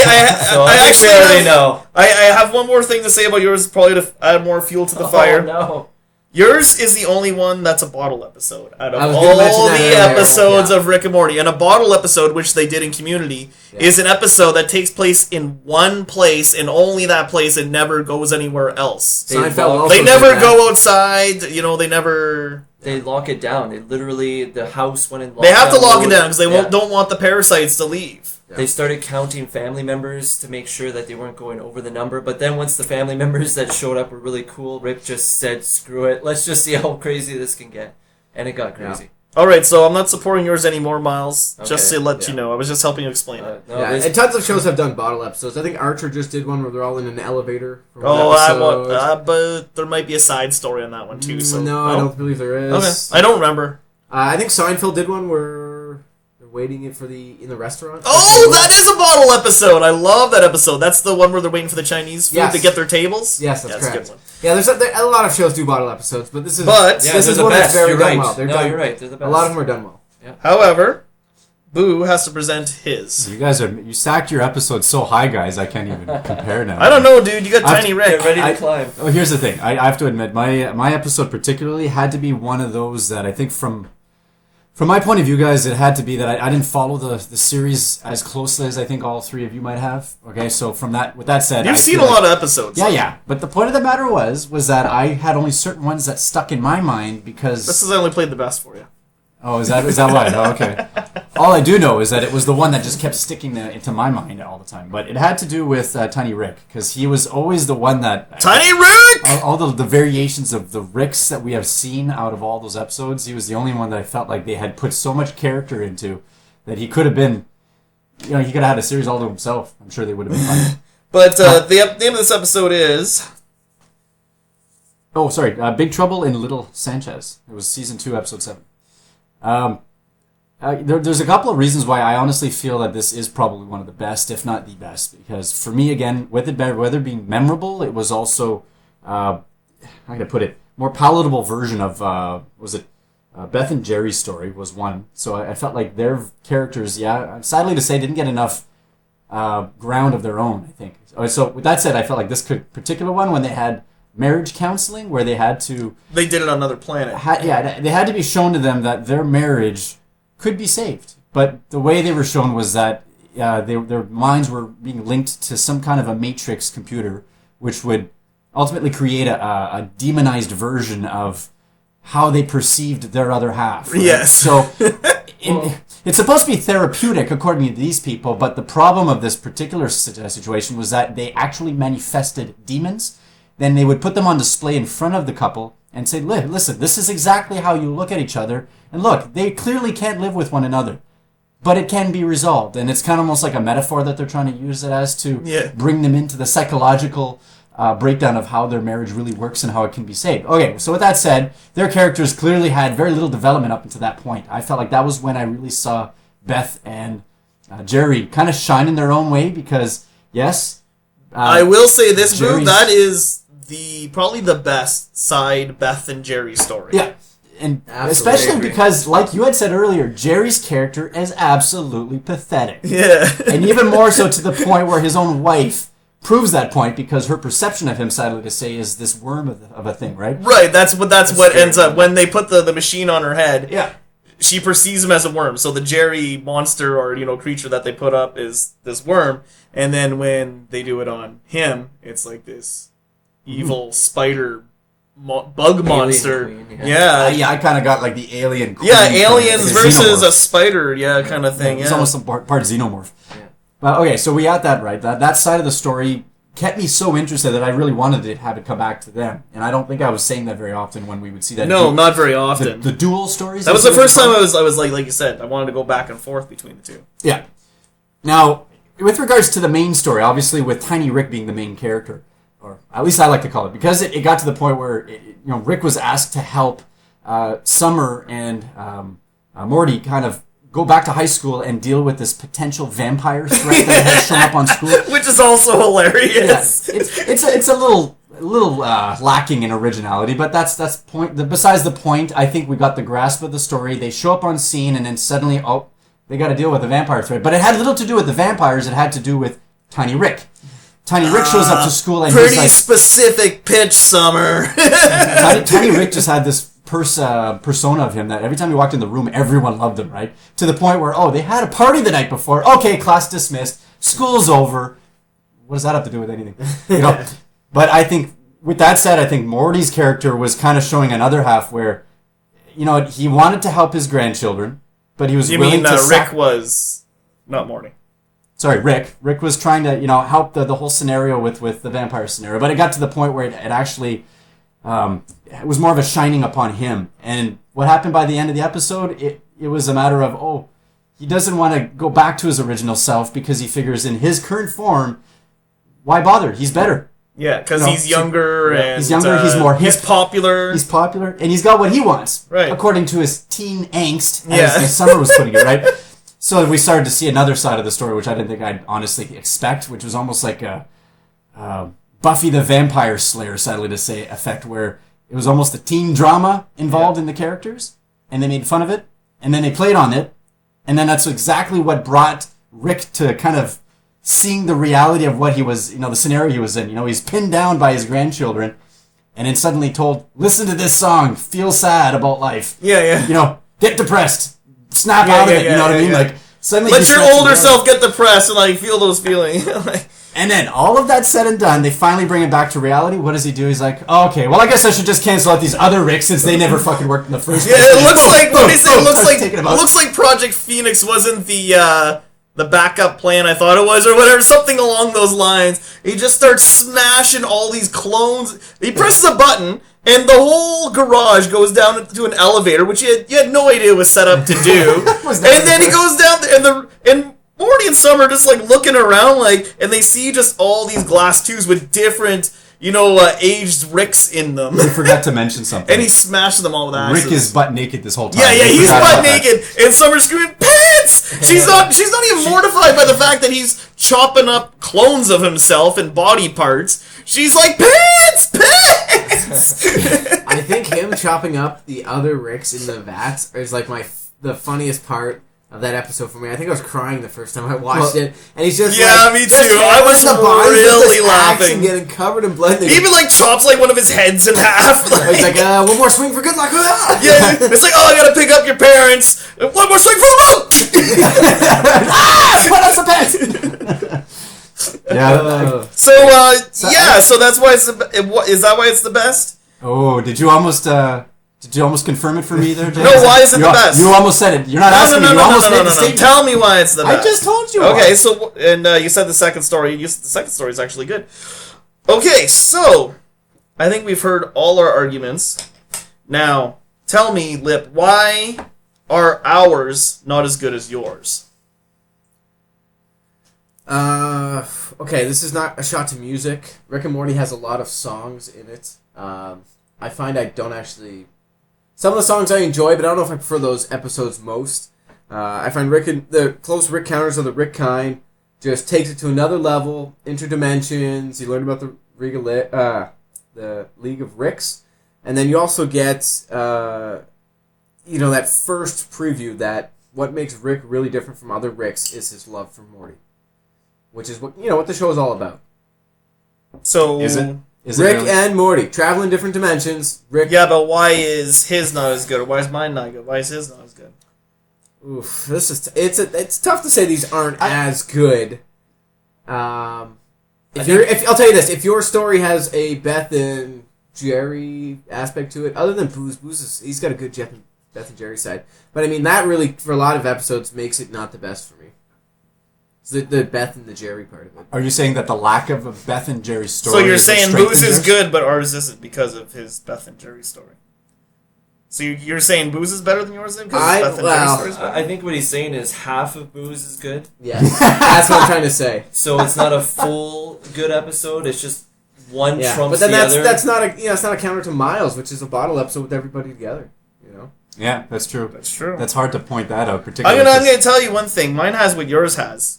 I think actually we already have, know. I have one more thing to say about yours, probably to add more fuel to the fire. Oh, no. Yours is the only one that's a bottle episode out of I was all gonna mention that the earlier, episodes yeah. of Rick and Morty. And a bottle episode, which they did in Community, is an episode that takes place in one place and only that place and never goes anywhere else. Seinfeld also They did never that. go outside, you know, they never... They lock it down. They literally, the house went in lockdown. They have to lock it mode. down because they Yeah. don't want the parasites to leave. They started counting family members to make sure that they weren't going over the number. But then once the family members that showed up were really cool, Rick just said, screw it. Let's just see how crazy this can get. And it got crazy. Alright, so I'm not supporting yours anymore, Miles. Just Okay. to let you know. I was just helping you explain it. No, Yeah, this- and tons of shows have done bottle episodes. I think Archer just did one where they're all in an elevator. For one Oh, episode. but there might be a side story on that one too. So No, I don't believe there is. Okay, I don't remember. I think Seinfeld did one where they're waiting in the restaurant. Oh, that is a bottle episode. I love that episode. That's the one where they're waiting for the Chinese food Yes. to get their tables. Yes, that's a good correct. one. Yeah, there's a lot of shows do bottle episodes, but this is But- yeah, this they're is the one that's best. very You're done right. well. They're No, done, you're right. They're the best. a lot of them are done well. However, Boo has to present his. You stacked your episodes so high, guys. I can't even compare now. I don't know, dude. You got I've- Tiny Rick. Get ready to I- climb. Oh, here's the thing. I have to admit, my episode particularly had to be one of those that I think from my point of view, guys, it had to be that I didn't follow the series as closely as I think all three of you might have. Okay, so with that said, You've I seen a feel lot of episodes. Yeah. But the point of the matter was that I had only certain ones that stuck in my mind because. This is I only played the best for you. Oh, is that why? Oh, okay. All I do know is that it was the one that just kept sticking into my mind all the time. But it had to do with Tiny Rick, because he was always the one that... Tiny Rick! All the variations of the Ricks that we have seen out of all those episodes, he was the only one that I felt like they had put so much character into that he could have been... You know, he could have had a series all to himself. I'm sure they would have been fun. But the name of this episode is... Oh, sorry. Big Trouble in Little Sanchez. It was season 2, episode 7. There's a couple of reasons why I honestly feel that this is probably one of the best, if not the best. Because for me, again, whether being memorable, it was also, how can I put it, more palatable version of, Beth and Jerry's story was one. So I felt like their characters, sadly to say, didn't get enough ground of their own, I think. So with that said, I felt like this particular one, when they had marriage counseling, where they had to... They did it on another planet. they had to be shown to them that their marriage could be saved. But the way they were shown was that their minds were being linked to some kind of a matrix computer, which would ultimately create a demonized version of how they perceived their other half. Right? Yes. So it's supposed to be therapeutic, according to these people, but the problem of this particular situation was that they actually manifested demons. Then they would put them on display in front of the couple and say, listen, this is exactly how you look at each other. And look, they clearly can't live with one another, but it can be resolved. And it's kind of almost like a metaphor that they're trying to use it as to bring them into the psychological breakdown of how their marriage really works and how it can be saved. Okay, so with that said, their characters clearly had very little development up until that point. I felt like that was when I really saw Beth and Jerry kind of shine in their own way because, yes... I will say this, Boo, Jerry's- that is probably the best side Beth and Jerry story. Yeah, and Absolutely especially agree. because, like you had said earlier, Jerry's character is absolutely pathetic. Yeah. And even more so to the point where his own wife proves that point because her perception of him, sadly to say, is this worm of a thing, right? Right, that's what ends up when they put the machine on her head. Yeah. She perceives him as a worm. So the Jerry monster or creature that they put up is this worm, and then when they do it on him, it's like this evil spider bug monster. queen, I kind of got like the alien. Queen Yeah, from aliens the versus xenomorph. a spider, kind of thing. It's Yeah, almost some part xenomorph. Yeah. But okay, so we got that right. That side of the story kept me so interested that I really wanted to have it come back to them. And I don't think I was saying that very often when we would see that. No, not very often. The dual stories. That was the first time I was like you said, I wanted to go back and forth between the two. Yeah. Now, with regards to the main story, obviously with Tiny Rick being the main character, or at least I like to call it, because it got to the point where Rick was asked to help Summer and Morty kind of go back to high school and deal with this potential vampire threat that has shown up on school. Which is also hilarious. Yeah, it's a little lacking in originality, but that's besides the point. I think we got the grasp of the story. They show up on scene, and then suddenly, they got to deal with the vampire threat. But it had little to do with the vampires. It had to do with Tiny Rick. Tiny Rick shows up to school and Pretty he's like, specific pitch, Summer. Tiny Rick just had this persona of him that every time he walked in the room, everyone loved him, right? To the point where, they had a party the night before. Okay, class dismissed. School's over. What does that have to do with anything? But I think, with that said, I think Morty's character was kind of showing another half where, he wanted to help his grandchildren, but he was willing to... Rick was... Not Morty. Sorry, Rick. Rick was trying to, help the whole scenario with the vampire scenario, but it got to the point where it actually... it was more of a shining upon him. And what happened by the end of the episode, it was a matter of, he doesn't want to go back to his original self because he figures in his current form, why bother? He's better. Yeah, because he's younger and... He's younger, he's more hip. He's popular. He's popular, and he's got what he wants. Right. According to his teen angst, as Summer was putting it, right? So we started to see another side of the story, which I didn't think I'd honestly expect, which was almost like a Buffy the Vampire Slayer, sadly to say, effect, where it was almost a teen drama involved in the characters, and they made fun of it, and then they played on it, and then that's exactly what brought Rick to kind of seeing the reality of what he was, the scenario he was in. He's pinned down by his grandchildren, and then suddenly told, listen to this song, feel sad about life. Yeah. Get depressed, snap out of it, you know what I mean? Like, suddenly let your older self get depressed and, feel those feelings. And then, all of that said and done, they finally bring it back to reality. What does he do? He's like, okay, well, I guess I should just cancel out these other Ricks since they never fucking worked in the first place. Yeah, it looks like, it looks like Project Phoenix wasn't the backup plan I thought it was, or whatever, something along those lines. He just starts smashing all these clones. He presses a button, and the whole garage goes down to an elevator, which you had no idea was set up to do. And then he goes down, and Morty and Summer just looking around, and they see just all these glass tubes with different, aged Ricks in them. They forgot to mention something. And he smashed them all with axes. Rick is butt naked this whole time. Yeah, he's butt naked, and Summer's screaming, "Pants!" She's not even mortified by the fact that he's chopping up clones of himself and body parts. She's like, "Pants! Pants!" I think him chopping up the other Ricks in the vats is the funniest part of that episode for me. I think I was crying the first time I watched it, and he's just me too. I was really laughing, getting covered in blood. He even chops one of his heads in half. He's like, one more swing for good luck. Yeah, it's like, I gotta pick up your parents. One more swing for the rope. Put up the pants. Yeah. So that's why it's is that why it's the best? Oh, did you almost confirm it for me there, James? No, why is it the best? You almost said it. You're not asking me. You almost made the statement. Tell me why it's the best. I just told you. Okay, so you said the second story. The second story is actually good. Okay, so I think we've heard all our arguments. Now, tell me, Lipp, why are ours not as good as yours? Okay, this is not a shot to music. Rick and Morty has a lot of songs in it. I find I don't actually... Some of the songs I enjoy, but I don't know if I prefer those episodes most. I find the close Rick counters of the Rick kind just takes it to another level. Interdimensions. You learn about the League of Ricks, and then you also get that first preview that what makes Rick really different from other Ricks is his love for Morty, which is what the show is all about. So is it? Rick and Morty travel in different dimensions. Rick. Yeah, but why is his not as good, or why is mine not good? Why is his not as good? Oof, it's tough to say these aren't as good. I'll tell you this: if your story has a Beth and Jerry aspect to it, other than Booze he's got a good Beth and Jerry side. But I mean, that really for a lot of episodes makes it not the best for me. The Beth and the Jerry part of it. Are you saying that the lack of a Beth and Jerry story? So you're saying Booze is good, but ours isn't because of his Beth and Jerry story. So you're saying Booze is better than yours then? Because Beth and Jerry story is better? I think what he's saying is half of Booze is good. Yes, that's what I'm trying to say. So it's not a full good episode. It's just one trumps but then the other. That's not it's not a counter to Myles, which is a bottle episode with everybody together. Yeah, that's true. That's true. That's hard to point that out, particularly. I'm gonna tell you one thing. Mine has what yours has.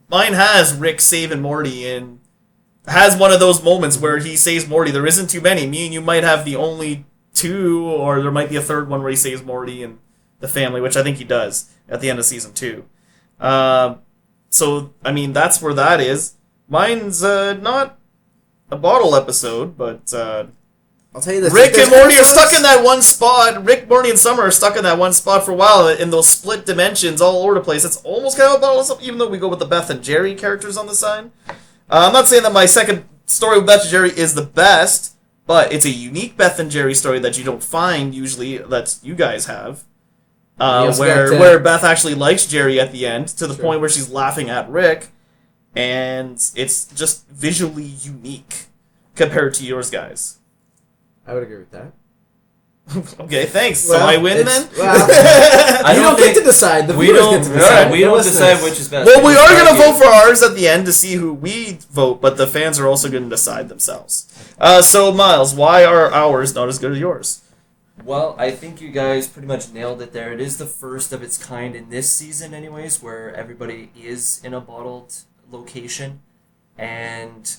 Mine has Rick saving Morty and has one of those moments where he saves Morty. There isn't too many. Me and you might have the only two, or there might be a third one where he saves Morty and the family, which I think he does at the end of season 2. So, I mean, that's where that is. Mine's not a bottle episode, but I'll tell you this. Rick there's and Morty are episodes- stuck in that one spot. Rick, Morty, and Summer are stuck in that one spot for a while in those split dimensions all over the place. It's almost kind of a bottle, even though we go with the Beth and Jerry characters on the side. I'm not saying that my second story with Beth and Jerry is the best, but it's a unique Beth and Jerry story that you don't find usually that you guys have. Where Beth actually likes Jerry at the end to the point where she's laughing at Rick, and it's just visually unique compared to yours guys. I would agree with that. Okay, thanks. Well, so I win then? Well, you don't get to decide. The viewers get to decide. We don't decide which is best. Well, we are going to vote for ours at the end to see who we vote, but the fans are also going to decide themselves. So, Myles, why are ours not as good as yours? Well, I think you guys pretty much nailed it there. It is the first of its kind in this season anyways, where everybody is in a bottled location, and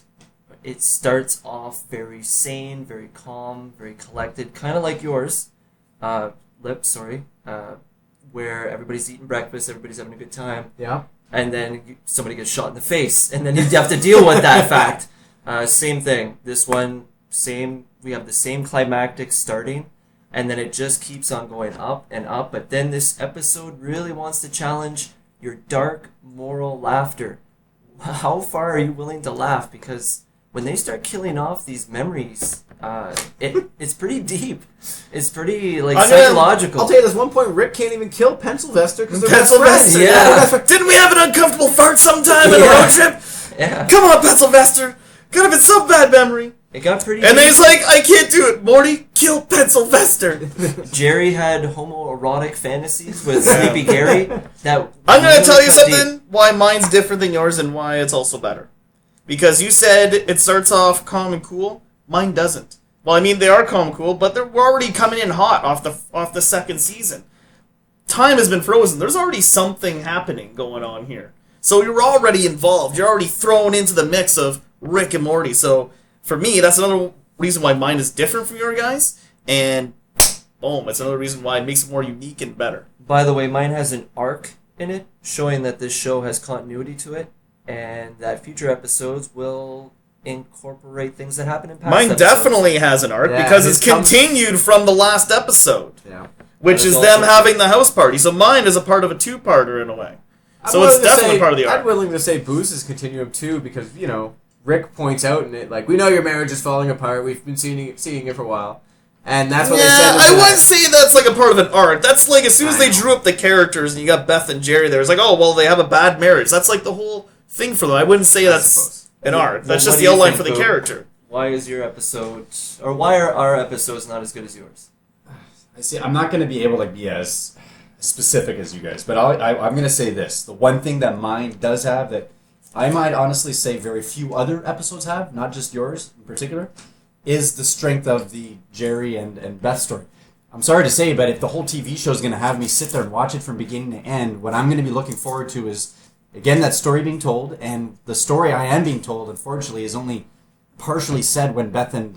it starts off very sane, very calm, very collected, kind of like yours, Lipp, where everybody's eating breakfast, everybody's having a good time. Yeah. And then somebody gets shot in the face, and then you have to deal with that fact. Same thing. This one, same. We have the same climactic starting, and then it just keeps on going up and up. But then this episode really wants to challenge your dark moral laughter. How far are you willing to laugh? Because when they start killing off these memories, it's pretty deep. It's pretty psychological. I'll tell you this one point: Rick can't even kill Pencilvester because they're Pencilvester, best friends. yeah. Didn't we have an uncomfortable fart sometime in a road trip? Yeah. Come on, Pencilvester. Could have been some bad memory. It got pretty And then deep. he's like, I can't do it. Morty, kill Pencilvester. Jerry had homoerotic fantasies with Sleepy Gary. That I'm going to really tell you cut something, deep. why mine's different than yours and why it's also better. Because you said it starts off calm and cool. Mine doesn't. Well, I mean, they are calm and cool, but we're already coming in hot off the second season. Time has been frozen. There's already something happening going on here. So you're already involved. You're already thrown into the mix of Rick and Morty. So for me, that's another reason why mine is different from your guys. And boom, it's another reason why it makes it more unique and better. By the way, mine has an arc in it, showing that this show has continuity to it, and that future episodes will incorporate things that happen in past Mine episodes. definitely has an arc because it's continued from the last episode. Yeah. Which That's is them also having the house party. So mine is a part of a two-parter in a way. So it's definitely part of the arc. I'm willing to say Booze's continuum too because, Rick points out in it, like, we know your marriage is falling apart. We've been seeing it for a while. And that's what they said. I wouldn't say that's like a part of an arc. That's like as soon as they drew up the characters and you got Beth and Jerry there, it's like, oh, well, they have a bad marriage. That's like the whole thing for them. I wouldn't say that's an arc. That's just the outline for the character. Why is your episode, or why are our episodes not as good as yours? I see. I'm not going to be able to be as specific as you guys, but I'm going to say this. The one thing that mine does have that I might honestly say very few other episodes have, not just yours in particular, is the strength of the Jerry and Beth story. I'm sorry to say, but if the whole TV show is going to have me sit there and watch it from beginning to end, what I'm going to be looking forward to is, again, that story being told, and the story I am being told, unfortunately, is only partially said when Beth and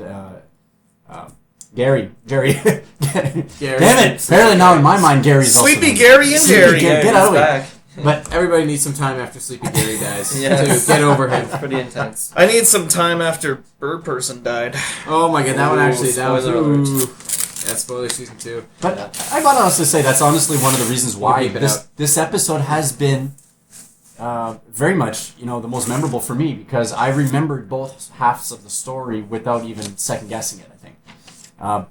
Jerry. Damn it! Apparently now in my mind, Gary's Sleepy also Gary and Jerry. Get out of here. But everybody needs some time after Sleepy Gary dies Yes. to get over him. It's pretty intense. I need some time after Bird Person died. Oh my god, that one actually, that was... spoiler alert. Ooh. Yeah, spoiler season 2. But I might honestly say that's honestly one of the reasons why this episode has been very much, the most memorable for me, because I remembered both halves of the story without even second guessing it, I think.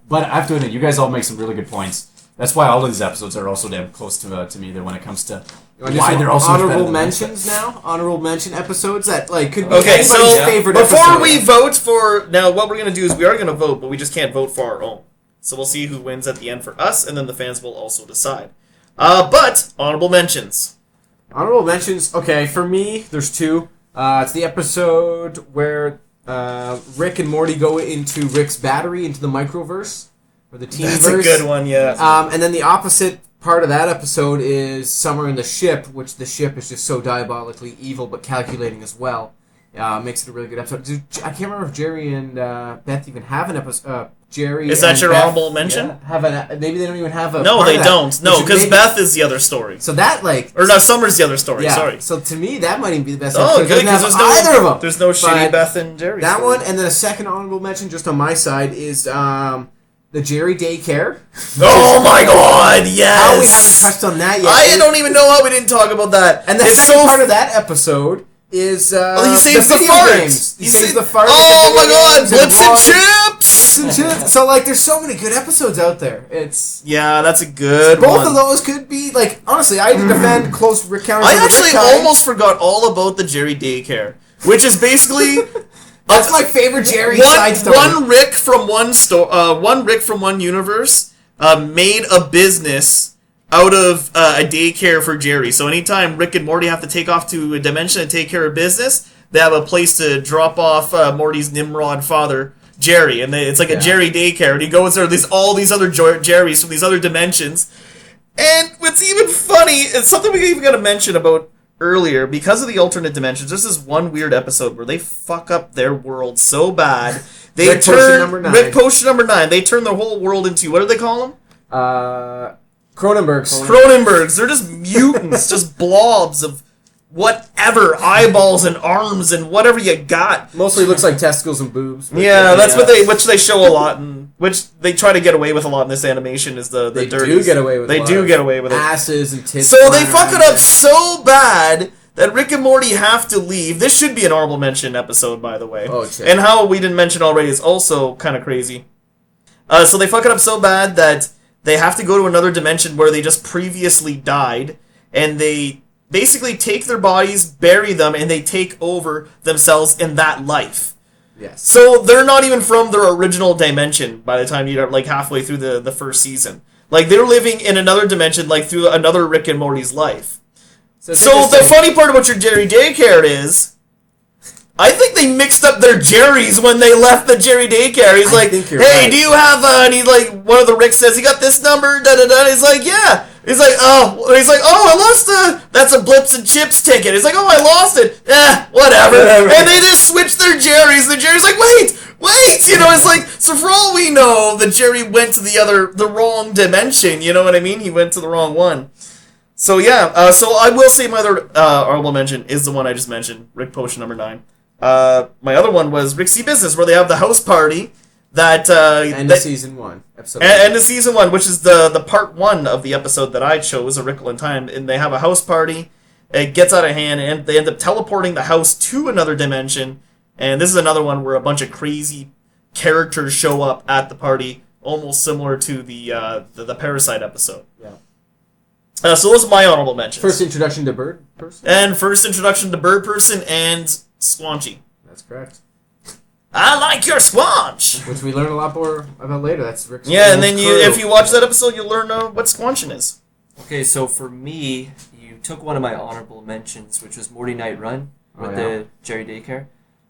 But I have to admit, you guys all make some really good points. That's why all of these episodes are also damn close to me there when it comes to why they're also honorable mentions now? Honorable mention episodes that could be Okay, anybody's so favorite before episode. we vote for... Now, what we're going to do is we are going to vote, but we just can't vote for our own. So we'll see who wins at the end for us, and then the fans will also decide. But, honorable mentions. Honorable mentions, okay, for me, there's 2. It's the episode where Rick and Morty go into Rick's battery, into the microverse, or the Teenverse. That's a good one, yeah. And then the opposite part of that episode is Summer in the ship, which the ship is just so diabolically evil but calculating as well. Makes it a really good episode. I can't remember if Jerry and Beth even have an episode. Jerry Is that and your Beth, honorable mention? Have maybe they don't even have a. No, part they of that, don't. No, which because maybe- Beth is the other story. So that like. Or no, Summer's the other story. Yeah. Sorry. So to me, that might even be the best. Oh, episode. good, It doesn't because have either of them. there's no shitty But Beth and Jerry. That story. one, and then a second honorable mention, just on my side, is the Jerry daycare. Oh my God! Yes. How we haven't touched on that yet? I don't even know how we didn't talk about that. And the it's second so part of that episode is he saves the video fart. games. He saves the fart. Oh my God! and Blips and water. chips. And chips. So like, there's so many good episodes out there. It's Yeah, that's a good both one. of those could be like honestly. I defend close recounts. I of the actually Riptide. almost forgot all about the Jerry daycare, which is basically That's my favorite Jerry side story. one Rick from one universe made a business out of a daycare for Jerry. So anytime Rick and Morty have to take off to a dimension and take care of business, they have a place to drop off Morty's Nimrod father, Jerry, and it's like a Jerry daycare. And he goes there. There's all these other Jerrys from these other dimensions. And what's even funny is something we even got to mention about earlier, because of the alternate dimensions. There's this one weird episode where they fuck up their world so bad. They Rick Potion number 9. Rick Potion number 9. They turn their whole world into, what do they call them? Cronenberg's. Cronenbergs. They're just mutants, just blobs of whatever, eyeballs and arms and whatever you got. Mostly looks like testicles and boobs. but- Yeah, that's which they show a lot, and which they try to get away with a lot in this animation is the They dirties. do get away with. They a lot do of get away with it. asses and tits. So they flying fuck it around. up so bad that Rick and Morty have to leave. This should be an honorable mention episode, by the way. Oh, shit. And how we didn't mention already is also kind of crazy. So they fuck it up so bad that they have to go to another dimension where they just previously died, and they basically take their bodies, bury them, and they take over themselves in that life. Yes. So they're not even from their original dimension by the time you're like halfway through the first season. Like they're living in another dimension, like through another Rick and Morty's life. it's So the interesting. funny part about your Jerry daycare is, I think they mixed up their Jerrys when they left the Jerry daycare. He's I like, think you're "Hey, right. do you have?" And he's like, one of the Ricks says, "You got this number?" Da da da. He's like, "Yeah." He's like, "Oh," he's like, "Oh, I lost that's a Blips and Chips ticket." He's like, "Oh, I lost it." Whatever. And they just switch their Jerrys. The Jerry's like, "Wait," you know. It's like, so for all we know, the Jerry went to the wrong dimension. You know what I mean? He went to the wrong one. So yeah, so I will say my other honorable mention is the one I just mentioned, Rick Potion number 9. My other one was Rick See Business, where they have the house party that End of season 1. Episode. end of season 1, which is the part 1 of the episode that I chose, A Wrinkle in Time, and they have a house party. It gets out of hand, and they end up teleporting the house to another dimension. And this is another one where a bunch of crazy characters show up at the party, almost similar to the Parasite episode. Yeah. So those are my honorable mentions. First introduction to bird person. And first introduction to Bird Person and Squanchy. That's correct. I like your squanch! Which we learn a lot more about later. That's Rick's. Yeah, and whole then crew. if you watch that episode, you'll learn what squanching is. Okay, so for me, you took one of my honorable mentions, which was Morty Night Run with the Jerry Daycare.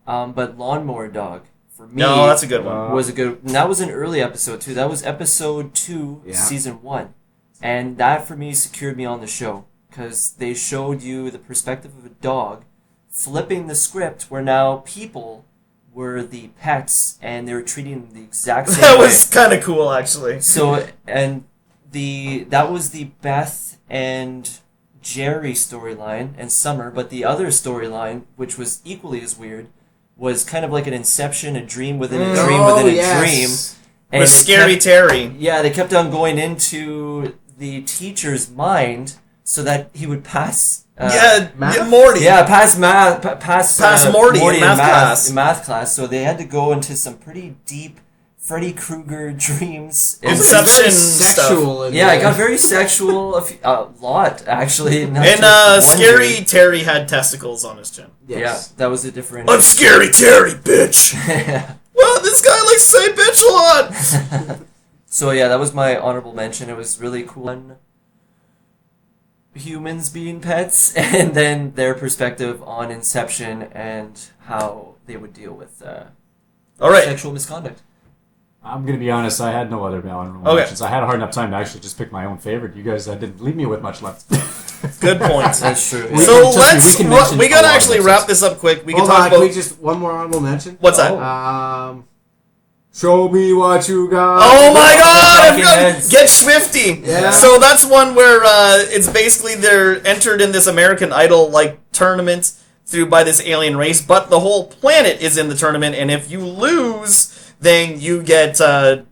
But Lawnmower Dog, for me, No, that's a good one. was a good. And that was an early episode too. That was episode 2, season 1, and that for me secured me on the show because they showed you the perspective of a dog flipping the script, where now people were the pets and they were treating them the exact same That way. was kind of cool, actually. So, and that was the Beth and Jerry storyline and Summer, but the other storyline, which was equally as weird, was kind of like an inception, a dream within a dream within a dream. And With they Scary kept- Terry. Yeah, they kept on going into the teacher's mind so that he would pass. math? Morty. Pass math. Pass Morty in math class. In math class, so they had to go into some pretty deep Freddy Krueger dreams. It's Inception very stuff. sexual. And, Yeah, it got very sexual. A lot, actually. not And just one Scary dream. Terry had testicles on his chin. Yeah, Yes. that was a different. I'm Scary Terry, bitch! Well, this guy likes to say bitch a lot! So yeah, that was my honorable mention. It was really cool. Humans being pets, and then their perspective on Inception and how they would deal with Alright. sexual misconduct. I'm gonna be honest. I had no other honorable Okay. mentions. I had a hard enough time to actually just pick my own favorite. You guys didn't leave me with much left. Good point. That's true. So Trust me, we can mention we a gotta lot of actually episodes. wrap this up quick. We can Hold talk on, about can we just one more honorable mention? what's that? Show me what you got. Oh my God! Talking I've got Heads. Get Swifty. Yeah. So that's one where it's basically they're entered in this American Idol like tournament through by this alien race, but the whole planet is in the tournament, and if you lose, then you get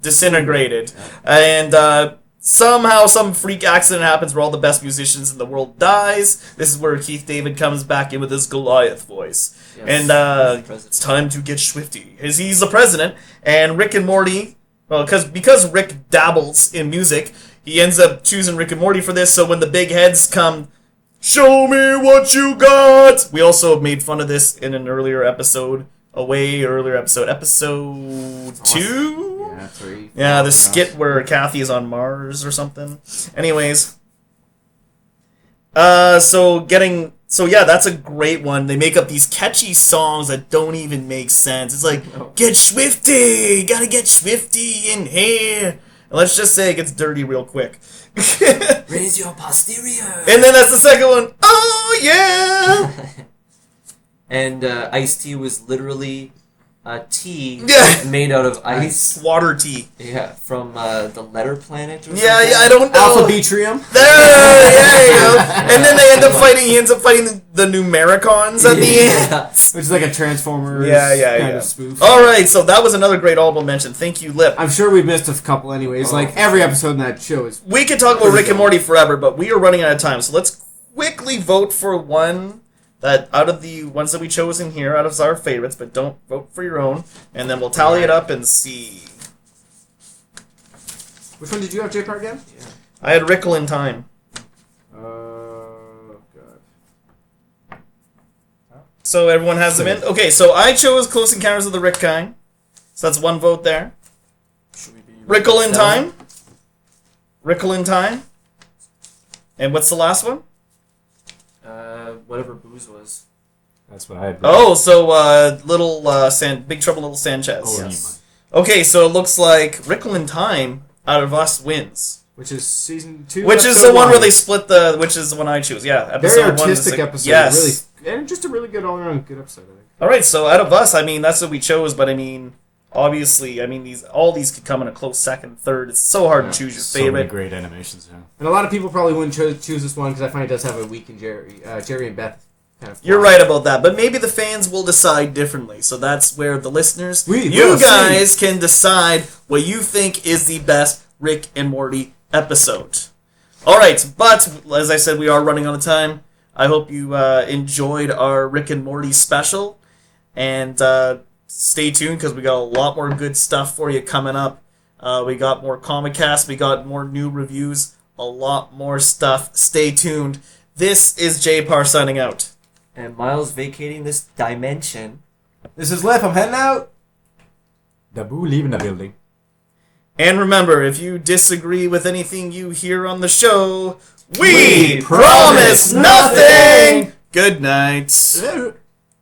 disintegrated, and somehow some freak accident happens where all the best musicians in the world dies. This is where Keith David comes back in with his Goliath voice. Yes. And President. it's time to get Swifty. He's the president, and Rick and Morty, well, because Rick dabbles in music, he ends up choosing Rick and Morty for this, so when the big heads come, show me what you got! We also made fun of this in an earlier episode, episode 2? Yeah, 3. Yeah, the skit where Kathy is on Mars or something. Anyways. So yeah, that's a great one. They make up these catchy songs that don't even make sense. It's like, get Swifty! Gotta get Swifty in here! And let's just say it gets dirty real quick. Raise your posterior. And then that's the second one. Oh, yeah! And iced tea was literally a tea Yeah. made out of ice. Water tea. Yeah, from the letter planet or something. Yeah, I don't know. Alpha Betrium. There you go. And then they end up fighting. He ends up fighting the Numericons at the end. Yeah. Which is like a Transformers kind of spoof. All right, so that was another great honorable mention. Thank you, Lipp. I'm sure we missed a couple anyways. Like every episode in that show is. We could talk about Rick and Morty forever, but we are running out of time. So let's quickly vote for one that out of the ones that we chose in here, out of our favorites, but don't vote for your own, and then we'll tally it up and see. Which one did you have, Jpar, again? I had Rickle in Time. God. So everyone has them in? Okay, so I chose Close Encounters of the Rick Kind. So that's one vote there. Should we be Rickle in down? Time. Rickle in Time. And what's the last one? Whatever Booze was. That's what I had. Oh, so Big Trouble in Little Sanchez. Oh, Yes. Okay, so it looks like Rickle in Time out of us wins. Which is season 2. Which is the one where they split the. Which is the one I choose. Yeah, Very episode 1 is artistic like- episode. Yes. Really, and just a really good all-around good episode, I think. All right, so out of us, I mean that's what we chose, but I mean, obviously, I mean all these could come in a close second, third. It's so hard to choose your So many favorite. great animations. Yeah. And a lot of people probably wouldn't choose this one because I find it does have a weak and Jerry and Beth kind of. You're right about that, but maybe the fans will decide differently. So that's where the listeners, We you will guys, can decide what you think is the best Rick and Morty episode. All right, but as I said, we are running out of time. I hope you enjoyed our Rick and Morty special, and stay tuned because we got a lot more good stuff for you coming up. We got more comic casts, we got more new reviews, a lot more stuff. Stay tuned. This is Jpar signing out. And Miles vacating this dimension. This is Lipp. I'm heading out. Da Boo leaving the building. And remember, if you disagree with anything you hear on the show, we promise nothing! Good night.